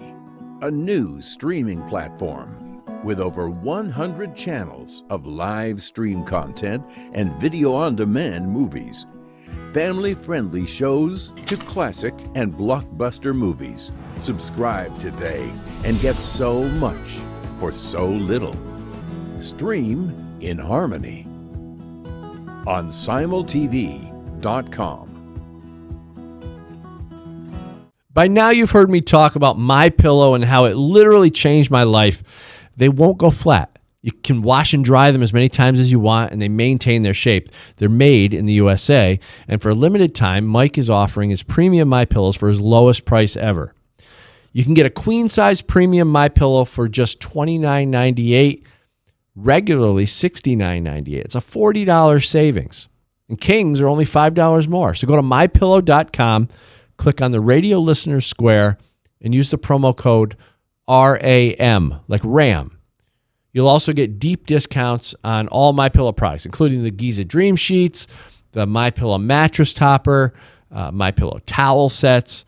a new streaming platform with over 100 channels of live stream content and video-on-demand movies. Family-friendly shows to classic and blockbuster movies. Subscribe today and get so much for so little. Stream in harmony on simultv.com. By now you've heard me talk about MyPillow and how it literally changed my life. They won't go flat. You can wash and dry them as many times as you want, and they maintain their shape. They're made in the USA, and for a limited time, Mike is offering his premium MyPillows for his lowest price ever. You can get a queen-size premium MyPillow for just $29.98, regularly $69.98. It's a $40 savings, and kings are only $5 more. So go to MyPillow.com, click on the radio listener square, and use the promo code RAM, like RAM. You'll also get deep discounts on all MyPillow products, including the Giza Dream Sheets, the MyPillow mattress topper, MyPillow towel sets.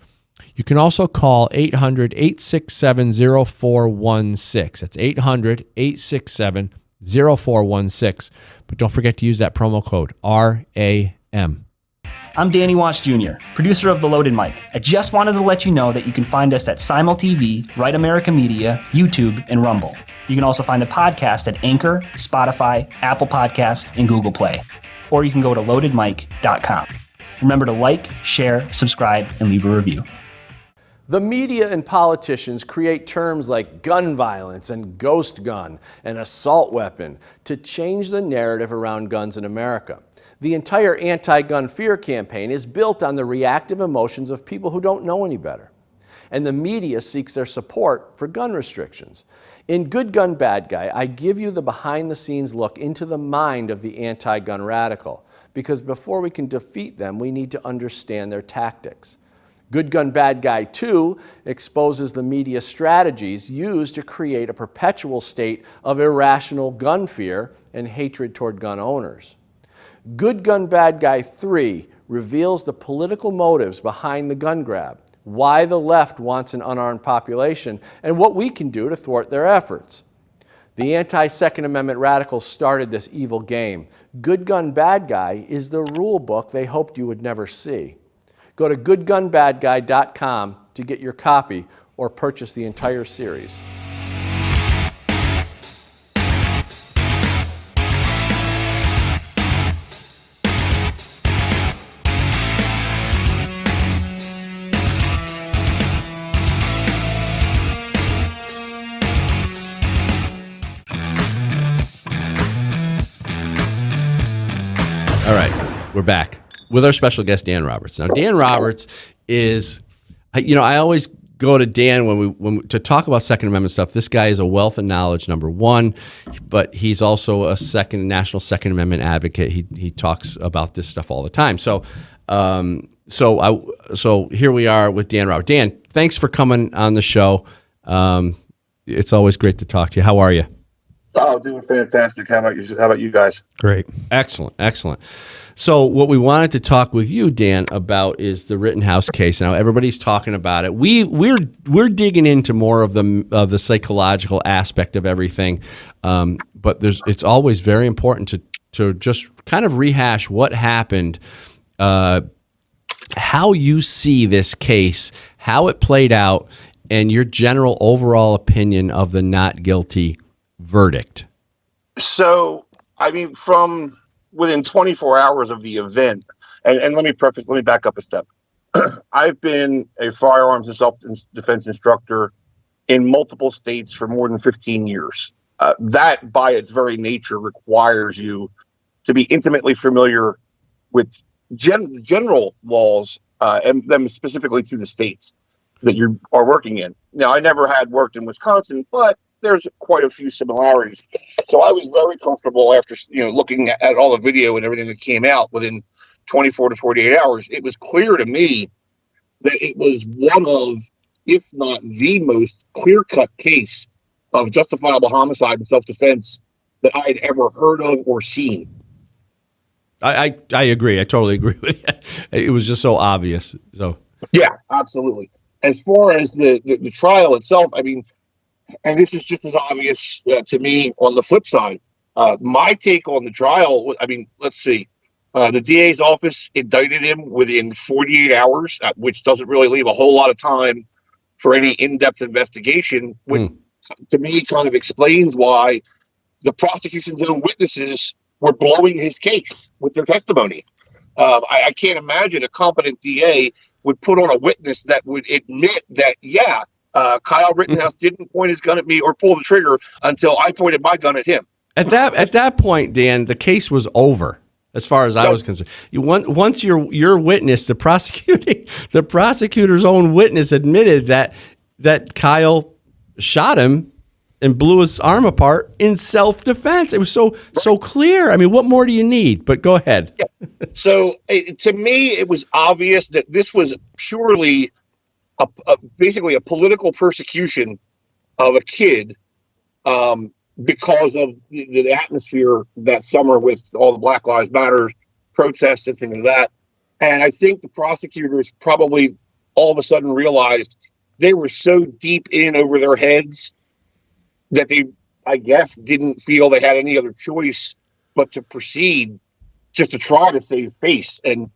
You can also call 800-867-0416. That's 800-867-0416. But don't forget to use that promo code RAM. I'm Danny Watts Jr., producer of The Loaded Mic. I just wanted to let you know that you can find us at Simul TV, Right America Media, YouTube, and Rumble. You can also find the podcast at Anchor, Spotify, Apple Podcasts, and Google Play. Or you can go to loadedmic.com. Remember to like, share, subscribe, and leave a review. The media and politicians create terms like gun violence and ghost gun and assault weapon to change the narrative around guns in America. The entire anti-gun fear campaign is built on the reactive emotions of people who don't know any better. And the media seeks their support for gun restrictions. In Good Gun, Bad Guy, I give you the behind-the-scenes look into the mind of the anti-gun radical, because before we can defeat them, we need to understand their tactics. Good Gun, Bad Guy 2 exposes the media strategies used to create a perpetual state of irrational gun fear and hatred toward gun owners. Good Gun, Bad Guy 3 reveals the political motives behind the gun grab, why the left wants an unarmed population, and what we can do to thwart their efforts. The anti-Second Amendment radicals started this evil game. Good Gun, Bad Guy is the rule book they hoped you would never see. Go to goodgunbadguy.com to get your copy or purchase the entire series. All right, we're back with our special guest, Dan Roberts. Now, Dan Roberts is, I always go to Dan when to talk about Second Amendment stuff. This guy is a wealth of knowledge, number one, but he's also a national Second Amendment advocate. He talks about this stuff all the time. So here we are with Dan Roberts. Dan, thanks for coming on the show. It's always great to talk to you. How are you? Oh, doing fantastic. How about you guys? Great. Excellent. So what we wanted to talk with you, Dan, about is the Rittenhouse case. Now everybody's talking about it. We're digging into more of the psychological aspect of everything, but it's always very important to just kind of rehash what happened, how you see this case, how it played out, and your general overall opinion of the not guilty verdict. So, from within 24 hours of the event, and let me back up a step. I've been a firearms and self-defense instructor in multiple states for more than 15 years. That, by its very nature, requires you to be intimately familiar with general laws, and them specifically to the states that you are working in. Now, I never had worked in Wisconsin, but there's quite a few similarities. So I was very comfortable after, looking at all the video and everything that came out within 24 to 48 hours. It was clear to me that it was one of, if not the most clear-cut case of justifiable homicide and self-defense that I had ever heard of or seen. I agree. I totally agree with you. It was just so obvious. So yeah, absolutely. As far as the trial itself, and this is just as obvious to me on the flip side. My take on the trial, let's see. The DA's office indicted him within 48 hours, which doesn't really leave a whole lot of time for any in-depth investigation, which to me kind of explains why the prosecution's own witnesses were blowing his case with their testimony. I can't imagine a competent DA would put on a witness that would admit that, Kyle Rittenhouse didn't point his gun at me or pull the trigger until I pointed my gun at him. At that point, Dan, the case was over as far as I was concerned. Once your witness, the prosecutor's own witness admitted that Kyle shot him and blew his arm apart in self-defense. It was so clear. What more do you need? But go ahead. Yeah. So to me, it was obvious that this was purely basically a political persecution of a kid because of the atmosphere that summer with all the Black Lives Matter protests and things like that. And I think the prosecutors probably all of a sudden realized they were so deep in over their heads that they, I guess, didn't feel they had any other choice but to proceed just to try to save face. And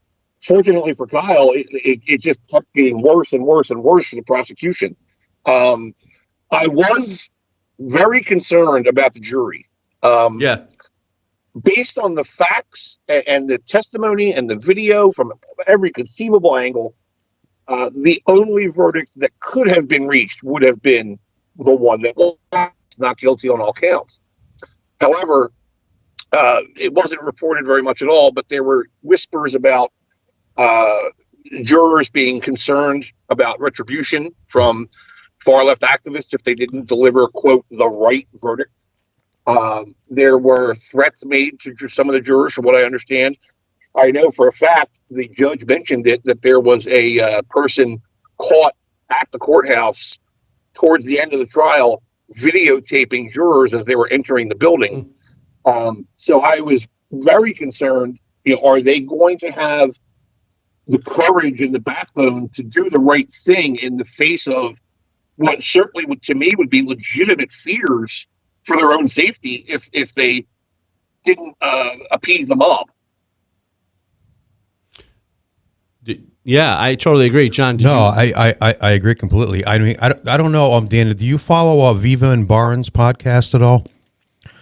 fortunately for Kyle, it just kept getting worse and worse and worse for the prosecution. I was very concerned about the jury. Based on the facts and the testimony and the video from every conceivable angle, the only verdict that could have been reached would have been the one that was not guilty on all counts. However, it wasn't reported very much at all, but there were whispers about jurors being concerned about retribution from far-left activists if they didn't deliver, quote, the right verdict. There were threats made to some of the jurors, from what I understand. I know for a fact the judge mentioned that there was a person caught at the courthouse towards the end of the trial videotaping jurors as they were entering the building. So I was very concerned, are they going to have the courage and the backbone to do the right thing in the face of what certainly to me would be legitimate fears for their own safety if they didn't appease the mob. Yeah, I totally agree, John. I agree completely. I mean, I don't know, Dan, do you follow Viva and Barnes podcast at all?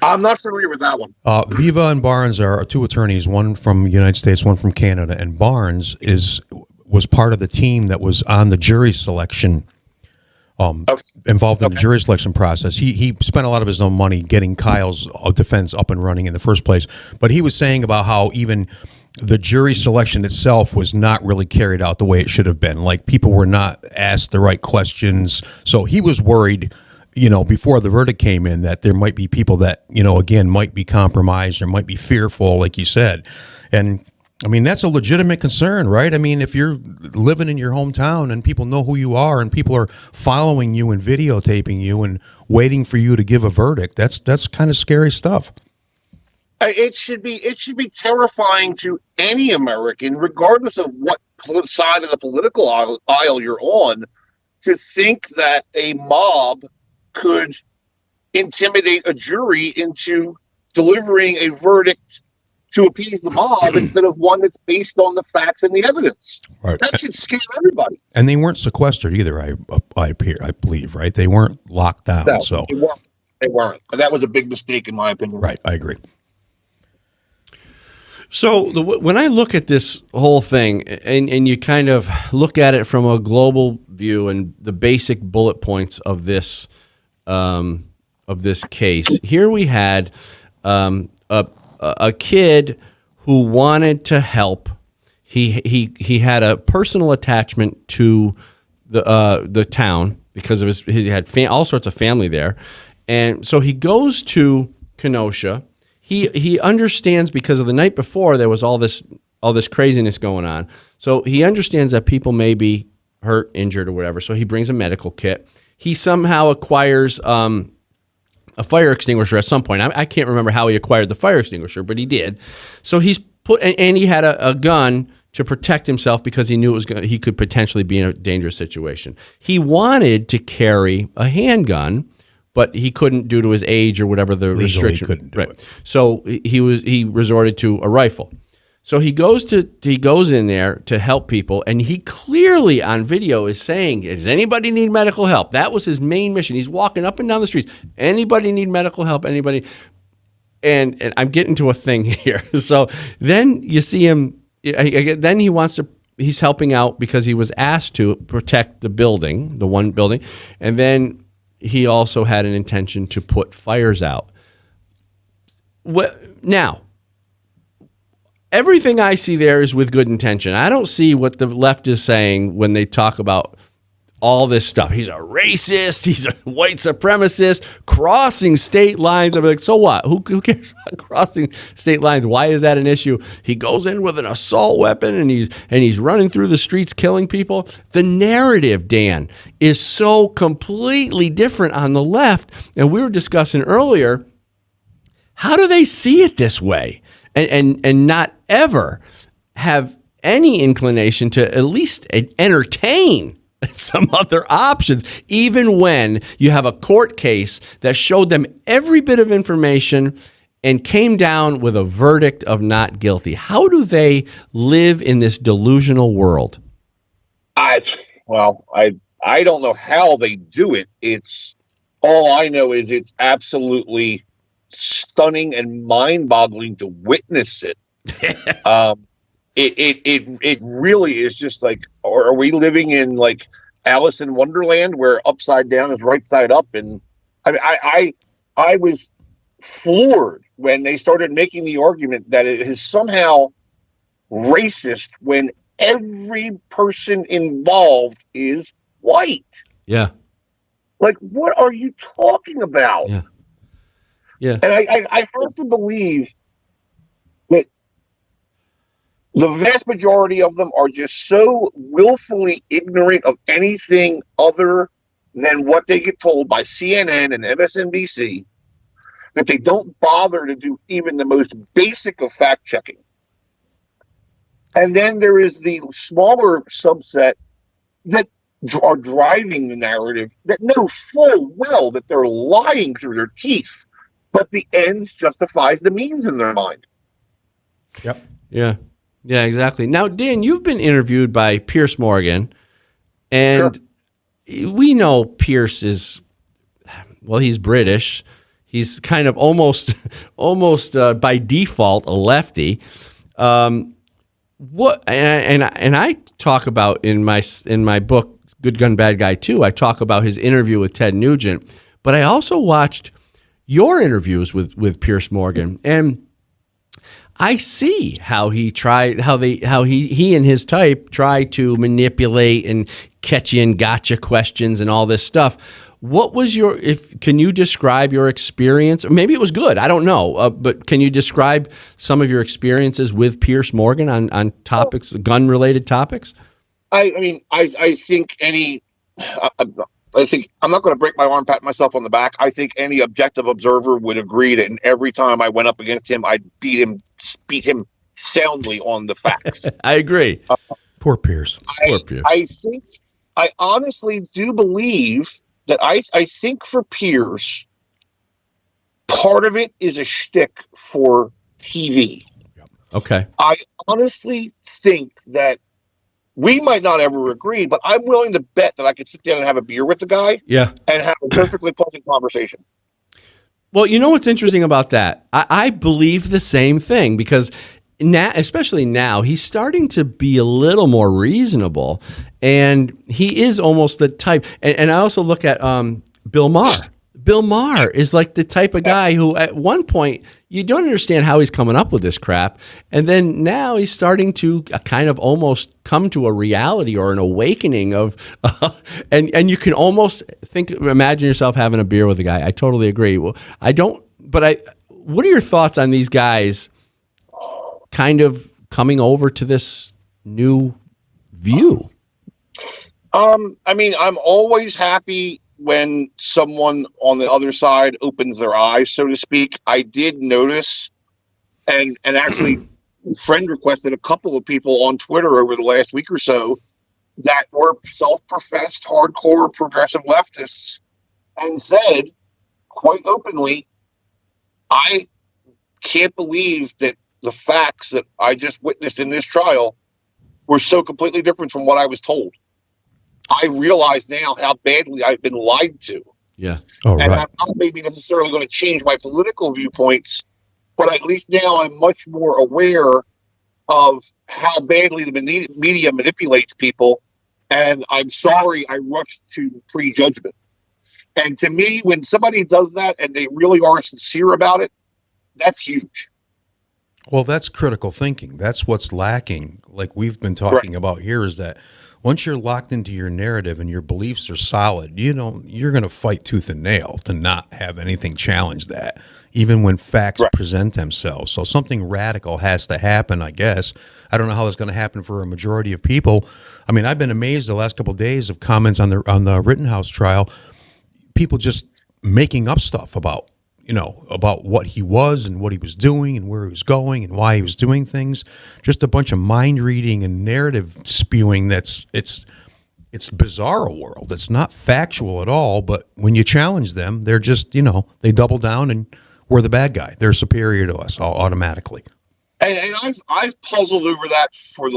I'm not familiar with that one. Viva and Barnes are two attorneys, one from the United States, one from Canada, and Barnes was part of the team that was on the jury selection, involved in the jury selection process. He spent a lot of his own money getting Kyle's defense up and running in the first place, but he was saying about how even the jury selection itself was not really carried out the way it should have been. Like, people were not asked the right questions. So he was worried, before the verdict came in, that there might be people that, again, might be compromised or might be fearful, like you said. And I mean, that's a legitimate concern, right? I mean, if you're living in your hometown and people know who you are and people are following you and videotaping you and waiting for you to give a verdict, that's kind of scary stuff. It should be terrifying to any American, regardless of what side of the political aisle you're on, to think that a mob could intimidate a jury into delivering a verdict to appease the mob instead of one that's based on the facts and the evidence. Right. That should scare everybody. And they weren't sequestered either, I believe, right? They weren't locked down. No, so they weren't. And that was a big mistake, in my opinion. Right, I agree. So when I look at this whole thing and you kind of look at it from a global view and the basic bullet points of this case, here we had a kid who wanted to help. He had a personal attachment to the town because of he had all sorts of family there, and so he goes to Kenosha. He understands, because of the night before there was all this craziness going on. So he understands that people may be hurt, injured, or whatever. So he brings a medical kit. He somehow acquires a fire extinguisher at some point. I can't remember how he acquired the fire extinguisher, but he did. So he's and he had a gun to protect himself because he knew he could potentially be in a dangerous situation. He wanted to carry a handgun, but he couldn't due to his age or whatever the restriction. Couldn't do it. So he resorted to a rifle. So he goes in there to help people, and he clearly on video is saying, "Does anybody need medical help?" That was his main mission. He's walking up and down the streets. Anybody need medical help? Anybody? And I'm getting to a thing here. So then you see him. Then he's helping out because he was asked to protect the one building, and then he also had an intention to put fires out. Now, everything I see there is with good intention. I don't see what the left is saying when they talk about all this stuff. He's a racist. He's a white supremacist, crossing state lines. I'm like, so what? Who cares about crossing state lines? Why is that an issue? He goes in with an assault weapon and he's running through the streets killing people. The narrative, Dan, is so completely different on the left. And we were discussing earlier, how do they see it this way and not ever have any inclination to at least entertain some other options, even when you have a court case that showed them every bit of information and came down with a verdict of not guilty? How do they live in this delusional world? I don't know how they do it. It's all I know is it's absolutely stunning and mind-boggling to witness it. It really is just like, are we living in like Alice in Wonderland where upside down is right side up? And I was floored when they started making the argument that it is somehow racist when every person involved is white. Yeah. Like, what are you talking about? Yeah. Yeah. And I have to believe that the vast majority of them are just so willfully ignorant of anything other than what they get told by CNN and MSNBC that they don't bother to do even the most basic of fact checking. And then there is the smaller subset that are driving the narrative that know full well that they're lying through their teeth but the ends justifies the means in their mind. Yep. Yeah. Yeah, exactly. Now, Dan, you've been interviewed by Piers Morgan, and we know Piers is, well, he's British. He's kind of almost by default a lefty. What and I talk about in my book Good Gun Bad Guy 2, I talk about his interview with Ted Nugent, but I also watched your interviews with Piers Morgan, and I see how he and his type try to manipulate and catch you in gotcha questions and all this stuff. What was can you describe your experience? Maybe it was good. I don't know. But can you describe some of your experiences with Piers Morgan on topics, gun-related topics? I think I think I'm not going to break my arm, pat myself on the back. I think any objective observer would agree that every time I went up against him, I'd beat him soundly on the facts. I agree. Poor Piers. Poor Piers. I honestly do believe that I think for Piers, part of it is a shtick for TV. Okay. I honestly think that we might not ever agree, but I'm willing to bet that I could sit down and have a beer with the guy, yeah, and have a perfectly pleasant conversation. Well, you know what's interesting about that? I believe the same thing, because now, especially now, he's starting to be a little more reasonable, and he is almost the type. And I also look at Bill Maher. Bill Maher is like the type of guy who at one point you don't understand how he's coming up with this crap. And then now he's starting to kind of almost come to a reality or an awakening of, and you can almost imagine yourself having a beer with a guy. I totally agree. Well, what are your thoughts on these guys kind of coming over to this new view? I mean, I'm always happy when someone on the other side opens their eyes, so to speak. I did notice, and actually friend requested a couple of people on Twitter over the last week or so that were self-professed hardcore progressive leftists, and said quite openly, I can't believe that the facts that I just witnessed in this trial were so completely different from what I was told. I realize now how badly I've been lied to. Yeah. Oh, and right. I'm not maybe necessarily going to change my political viewpoints, but at least now I'm much more aware of how badly the media manipulates people. And I'm sorry I rushed to prejudgment. And to me, when somebody does that and they really are sincere about it, that's huge. Well, that's critical thinking. That's what's lacking. Like we've been talking about here, is that once you're locked into your narrative and your beliefs are solid, you're going to fight tooth and nail to not have anything challenge that, even when facts present themselves. So something radical has to happen, I guess. I don't know how that's going to happen for a majority of people. I mean, I've been amazed the last couple of days of comments on the Rittenhouse trial, people just making up stuff about what he was and what he was doing and where he was going and why he was doing things. Just a bunch of mind reading and narrative spewing. It's bizarre world. It's not factual at all, but when you challenge them, they're just, they double down and we're the bad guy. They're superior to us automatically. And I've puzzled over that for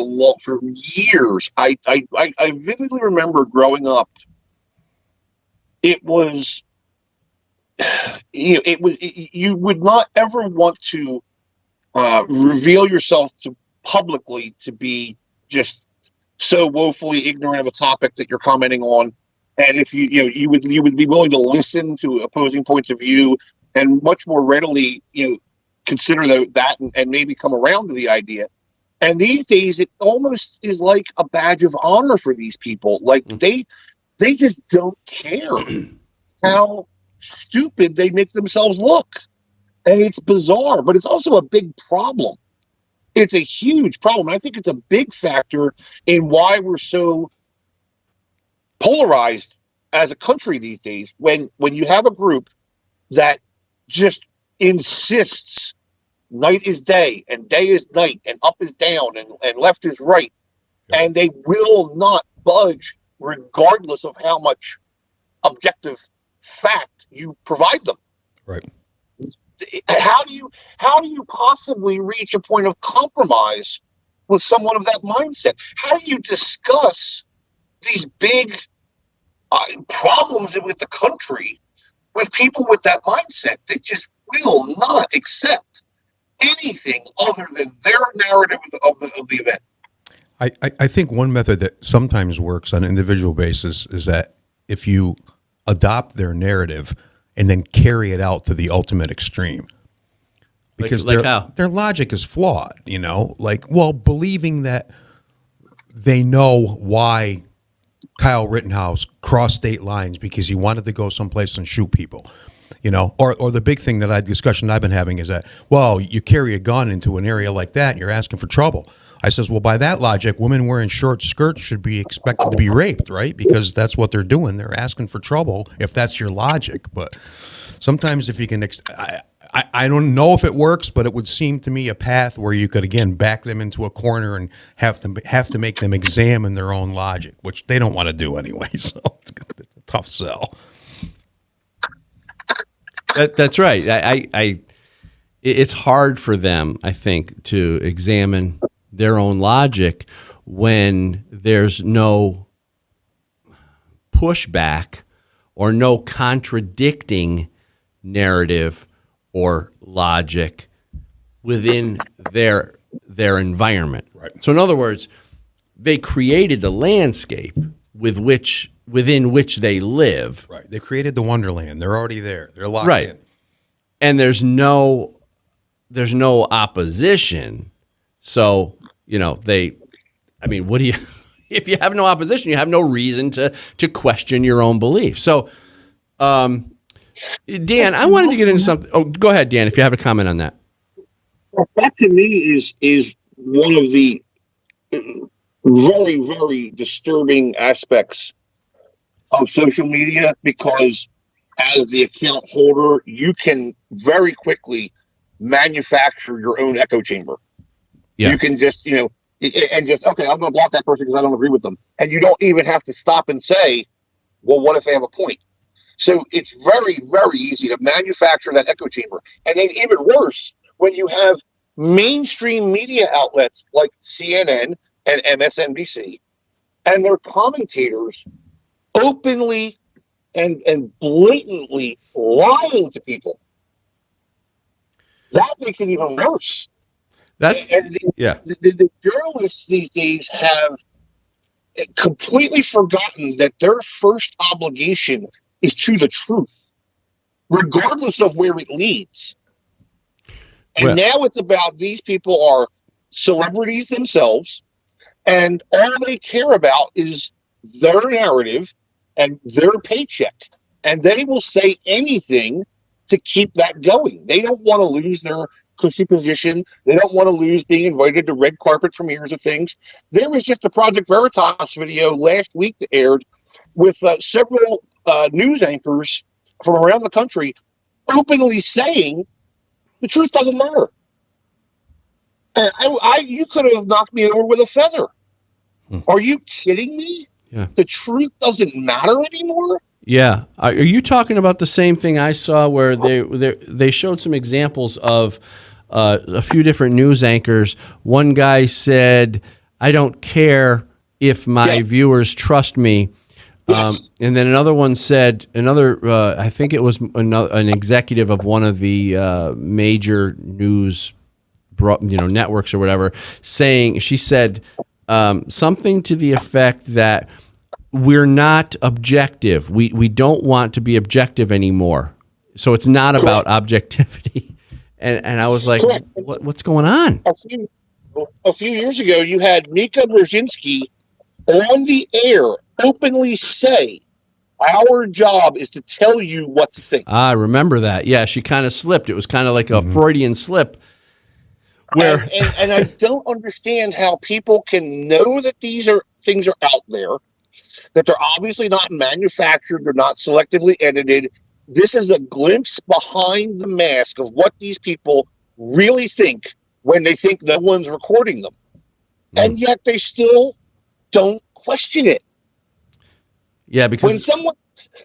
years. I vividly remember growing up. You would not ever want to reveal yourself publicly to be just so woefully ignorant of a topic that you're commenting on. And if you would be willing to listen to opposing points of view and much more readily consider that and maybe come around to the idea. And these days it almost is like a badge of honor for these people. Like they just don't care how stupid they make themselves look. And it's bizarre, but it's also a big problem. It's a huge problem. And I think it's a big factor in why we're so polarized as a country these days. When you have a group that just insists night is day and day is night and up is down and left is right, and they will not budge regardless of how much objective fact you provide them. Right. how do you possibly reach a point of compromise with someone of that mindset? How do you discuss these big problems with the country with people with that mindset that just will not accept anything other than their narrative of the event? I think one method that sometimes works on an individual basis is that if you adopt their narrative and then carry it out to the ultimate extreme. Because their logic is flawed, you know? Like, well, believing that they know why Kyle Rittenhouse crossed state lines because he wanted to go someplace and shoot people, you know? Or the big thing discussion I've been having is that, well, you carry a gun into an area like that and you're asking for trouble. I says, well, by that logic, women wearing short skirts should be expected to be raped, right? Because that's what they're doing. They're asking for trouble if that's your logic. But sometimes if you can, I don't know if it works, but it would seem to me a path where you could, again, back them into a corner and have to make them examine their own logic, which they don't want to do anyway. So it's a tough sell. That's right. It's hard for them, I think, to examine their own logic when there's no pushback or no contradicting narrative or logic within their environment. Right. So in other words, they created the landscape within which they live. Right. They created the Wonderland. They're already there. They're locked in. And there's no opposition. So, you know, what do you if you have no opposition, you have no reason to question your own beliefs. So, Dan, I wanted to get into something. Oh, go ahead, Dan, if you have a comment on that. That to me is one of the very, very disturbing aspects of social media, because as the account holder, you can very quickly manufacture your own echo chamber. Yeah. You can just, okay, I'm going to block that person because I don't agree with them. And you don't even have to stop and say, well, what if they have a point? So it's very, very easy to manufacture that echo chamber. And then even worse, when you have mainstream media outlets like CNN and MSNBC and their commentators openly and blatantly lying to people, that makes it even worse. The journalists these days have completely forgotten that their first obligation is to the truth, regardless of where it leads. And now it's about these people are celebrities themselves, and all they care about is their narrative and their paycheck. And they will say anything to keep that going. They don't want to lose their cushy position. They don't want to lose being invited to red carpet premieres of things. There was just a Project Veritas video last week that aired with several news anchors from around the country openly saying the truth doesn't matter. You could have knocked me over with a feather. Are you kidding me? Yeah. The truth doesn't matter anymore? Yeah. Are you talking about the same thing I saw where they showed some examples of a few different news anchors? One guy said, I don't care if my viewers trust me. And then another one said, I think it was an executive of one of the major news networks or whatever, she said something to the effect that we're not objective. We don't want to be objective anymore. So it's not about objectivity. And I was like, what's going on? A few years ago, you had Mika Brzezinski on the air openly say, our job is to tell you what to think. I remember that. Yeah, she kind of slipped. It was kind of like a Freudian slip. And I don't understand how people can know that these things are out there, that they're obviously not manufactured, they're not selectively edited. This is a glimpse behind the mask of what these people really think when they think no one's recording them. And yet they still don't question it. Yeah, because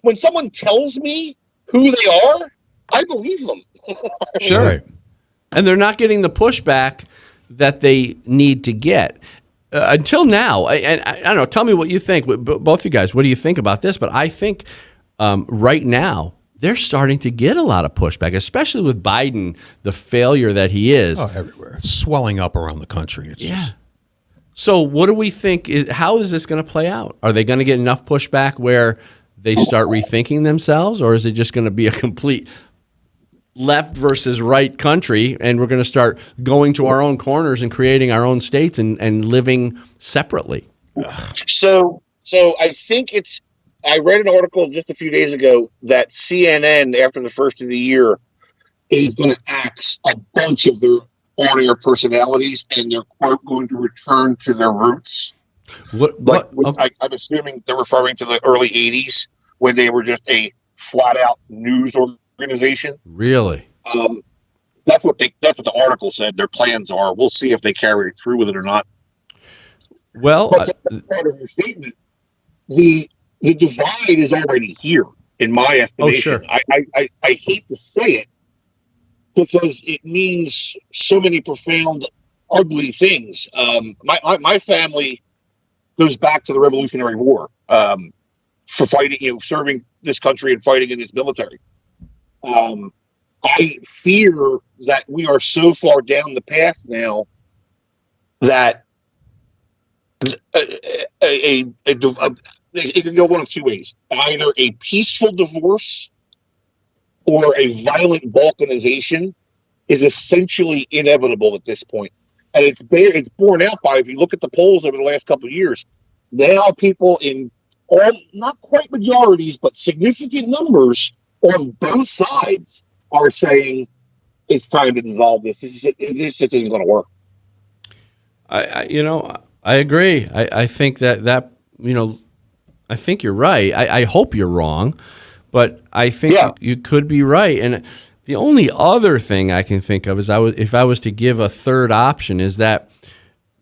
when someone tells me who they are, I believe them. Sure. Right. And they're not getting the pushback that they need to get. Until now, and I don't know, tell me what you think, both you guys, what do you think about this? But I think right now, they're starting to get a lot of pushback, especially with Biden, the failure that he is. Oh, everywhere. It's swelling up around the country. It's just... So what do we think? How is this going to play out? Are they going to get enough pushback where they start rethinking themselves, or is it just going to be a complete left versus right country, and we're going to start going to our own corners and creating our own states and living separately? So I think I read an article just a few days ago that CNN, after the first of the year, is going to axe a bunch of their on-air personalities, and they're, quote, going to return to their roots. I'm assuming they're referring to the early 80s when they were just a flat-out news organization. Really? That's what the article said. Their plans are. We'll see if they carry through with it or not. Well, but part of your statement, the divide is already here, in my estimation. Oh, sure. I hate to say it because it means so many profound, ugly things. My family goes back to the Revolutionary War for fighting, serving this country and fighting in its military. I fear that we are so far down the path now that it can go one of two ways: either a peaceful divorce or a violent balkanization is essentially inevitable at this point. And it's borne out by, if you look at the polls over the last couple of years, now people in all, not quite majorities, but significant numbers on both sides are saying it's time to dissolve this. This just isn't going to work. I agree. I think that I think you're right. I hope you're wrong, but I think you could be right. And the only other thing I can think of is if I was to give a third option, is that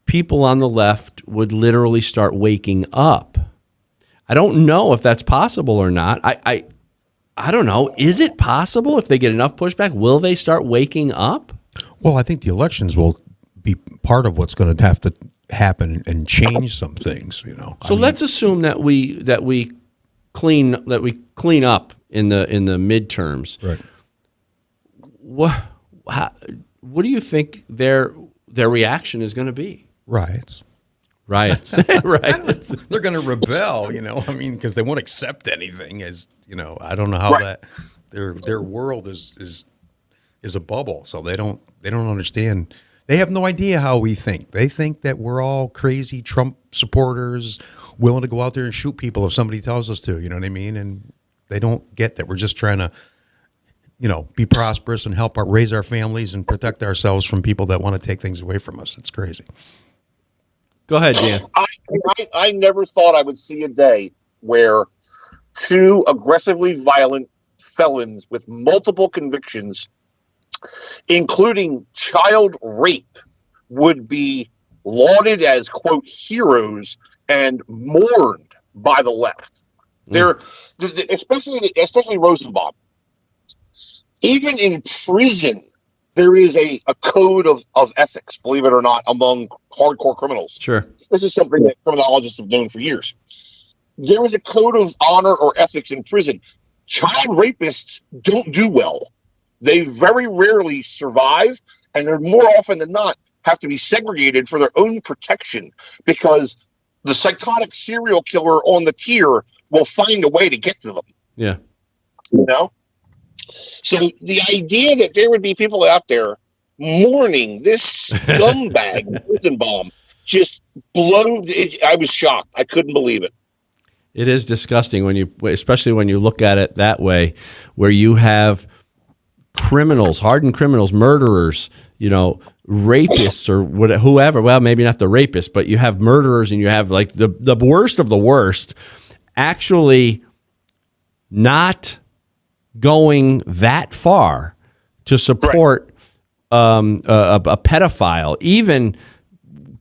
people on the left would literally start waking up. I don't know if that's possible or not. I don't know. Is it possible if they get enough pushback? Will they start waking up? Well, I think the elections will be part of what's going to have to happen and change some things. So let's assume that we clean up in the midterms. Right. What do you think their reaction is going to be? Riots. Right. They're going to rebel, because they won't accept anything. I don't know how that their world is a bubble, so they don't understand. They have no idea how we think. They think that we're all crazy Trump supporters, willing to go out there and shoot people if somebody tells us to. You know what I mean? And they don't get that we're just trying to, be prosperous and help raise our families and protect ourselves from people that want to take things away from us. It's crazy. Go ahead, Dan. I never thought I would see a day where two aggressively violent felons with multiple convictions, including child rape, would be lauded as, quote, heroes and mourned by the left. They're especially Rosenbaum. Even in prison, there is a code of ethics, believe it or not, among hardcore criminals. Sure. This is something that criminologists have known for years. There is a code of honor or ethics in prison. Child rapists don't do well. They very rarely survive, and they're more often than not have to be segregated for their own protection, because the psychotic serial killer on the tier will find a way to get to them. Yeah. So the idea that there would be people out there mourning this scumbag Rosenbaum just I was shocked. I couldn't believe it. It is disgusting especially when you look at it that way, where you have criminals, hardened criminals, murderers, rapists or whoever. Well, maybe not the rapists, but you have murderers and you have like the worst of the worst actually not going that far to support a pedophile, even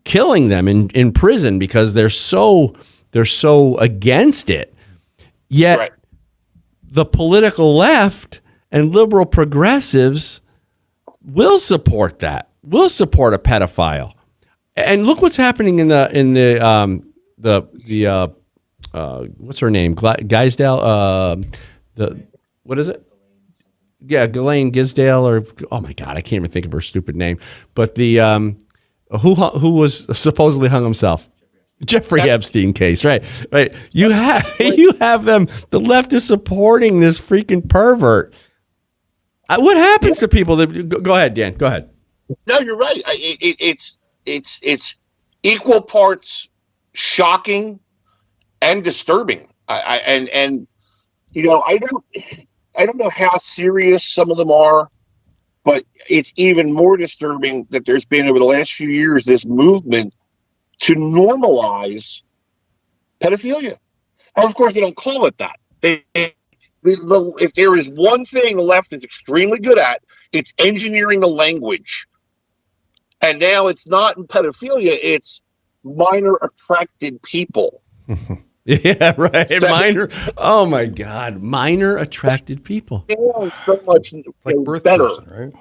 killing them in prison because they're so against it. Yet the political left and liberal progressives will support that. Will support a pedophile. And look what's happening in the what's her name? Guysdale. What is it? Yeah, Ghislaine Gisdale, or oh my God, I can't even think of her stupid name. But the who was supposedly hung himself, Jeffrey Epstein case, right? You have them. The left is supporting this freaking pervert. What happens to people that go ahead, Dan? Go ahead. No, you're right. It's equal parts shocking and disturbing. I don't know how serious some of them are, but it's even more disturbing that there's been over the last few years this movement to normalize pedophilia. And of course, they don't call it that. If there is one thing the left is extremely good at, it's engineering the language. And now it's not pedophilia, it's minor attracted people. Yeah, right. Minor. Oh my God, minor attracted people. So much like birth better, person, right?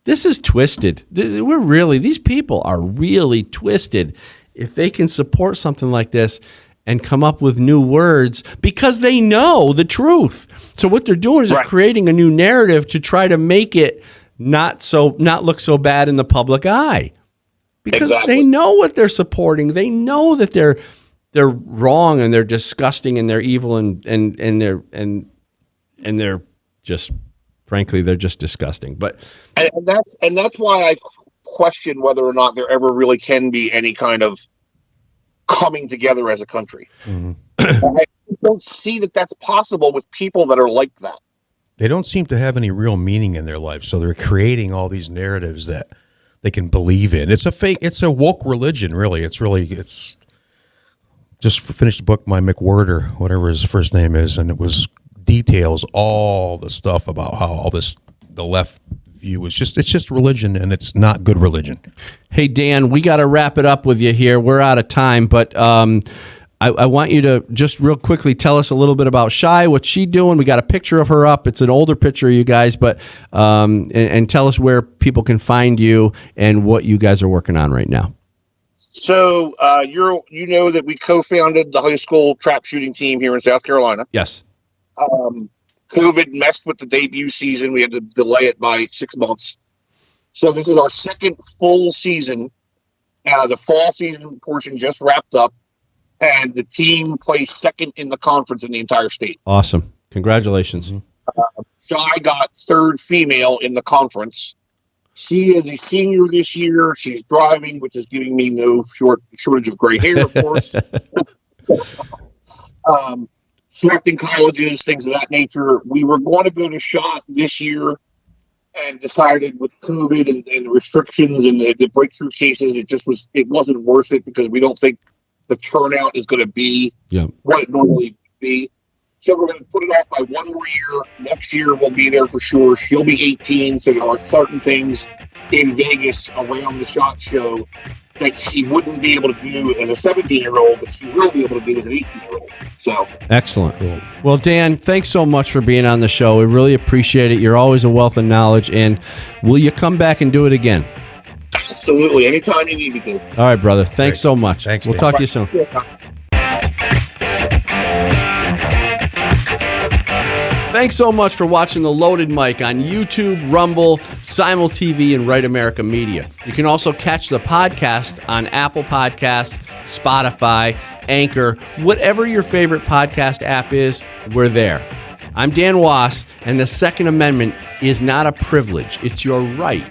This is twisted. These people are really twisted. If they can support something like this and come up with new words because they know the truth. So what they're doing is they're creating a new narrative to try to make it not look so bad in the public eye. Because they know what they're supporting. They know that they're wrong and they're disgusting and they're evil and they're just, frankly, they're just disgusting. But that's why I question whether or not there ever really can be any kind of coming together as a country. Mm-hmm. I don't see that that's possible with people that are like that. They don't seem to have any real meaning in their life, so they're creating all these narratives that they can believe in. It's a woke religion, really. It's just finished the book by McWhorter, whatever his first name is, and it details all the stuff about how the left view is it's just religion, and it's not good religion. Hey, Dan, we got to wrap it up with you here. We're out of time, but I want you to just real quickly tell us a little bit about Shy, what's she doing? We got a picture of her up. It's an older picture, you guys, but and tell us where people can find you and what you guys are working on right now. So you know that we co-founded the high school trap shooting team here in South Carolina. Yes. COVID messed with the debut season. We had to delay it by 6 months. So this is our second full season. The fall season portion just wrapped up, and the team plays second in the conference in the entire state. Awesome. Congratulations. Shy got third female in the conference. She is a senior this year. She's driving, which is giving me no shortage of gray hair, of course. Selecting colleges, things of that nature. We were going to go to SHOT this year and decided with COVID and restrictions and the breakthrough cases, it wasn't worth it because we don't think the turnout is going to be what it normally would be. So we're going to put it off by one more year. Next year we'll be there for sure. She'll be 18, so there are certain things in Vegas around the SHOT show that she wouldn't be able to do as a 17-year-old, but she will be able to do as an 18-year-old. So excellent. Cool. Well, Dan, thanks so much for being on the show. We really appreciate it. You're always a wealth of knowledge, and will you come back and do it again? Absolutely. Anytime you need me to. All right, brother. Thanks so much. Thanks. We'll talk to you soon. Thanks so much for watching The Loaded Mic on YouTube, Rumble, Simul TV, and Right America Media. You can also catch the podcast on Apple Podcasts, Spotify, Anchor, whatever your favorite podcast app is, we're there. I'm Dan Wass, and the Second Amendment is not a privilege. It's your right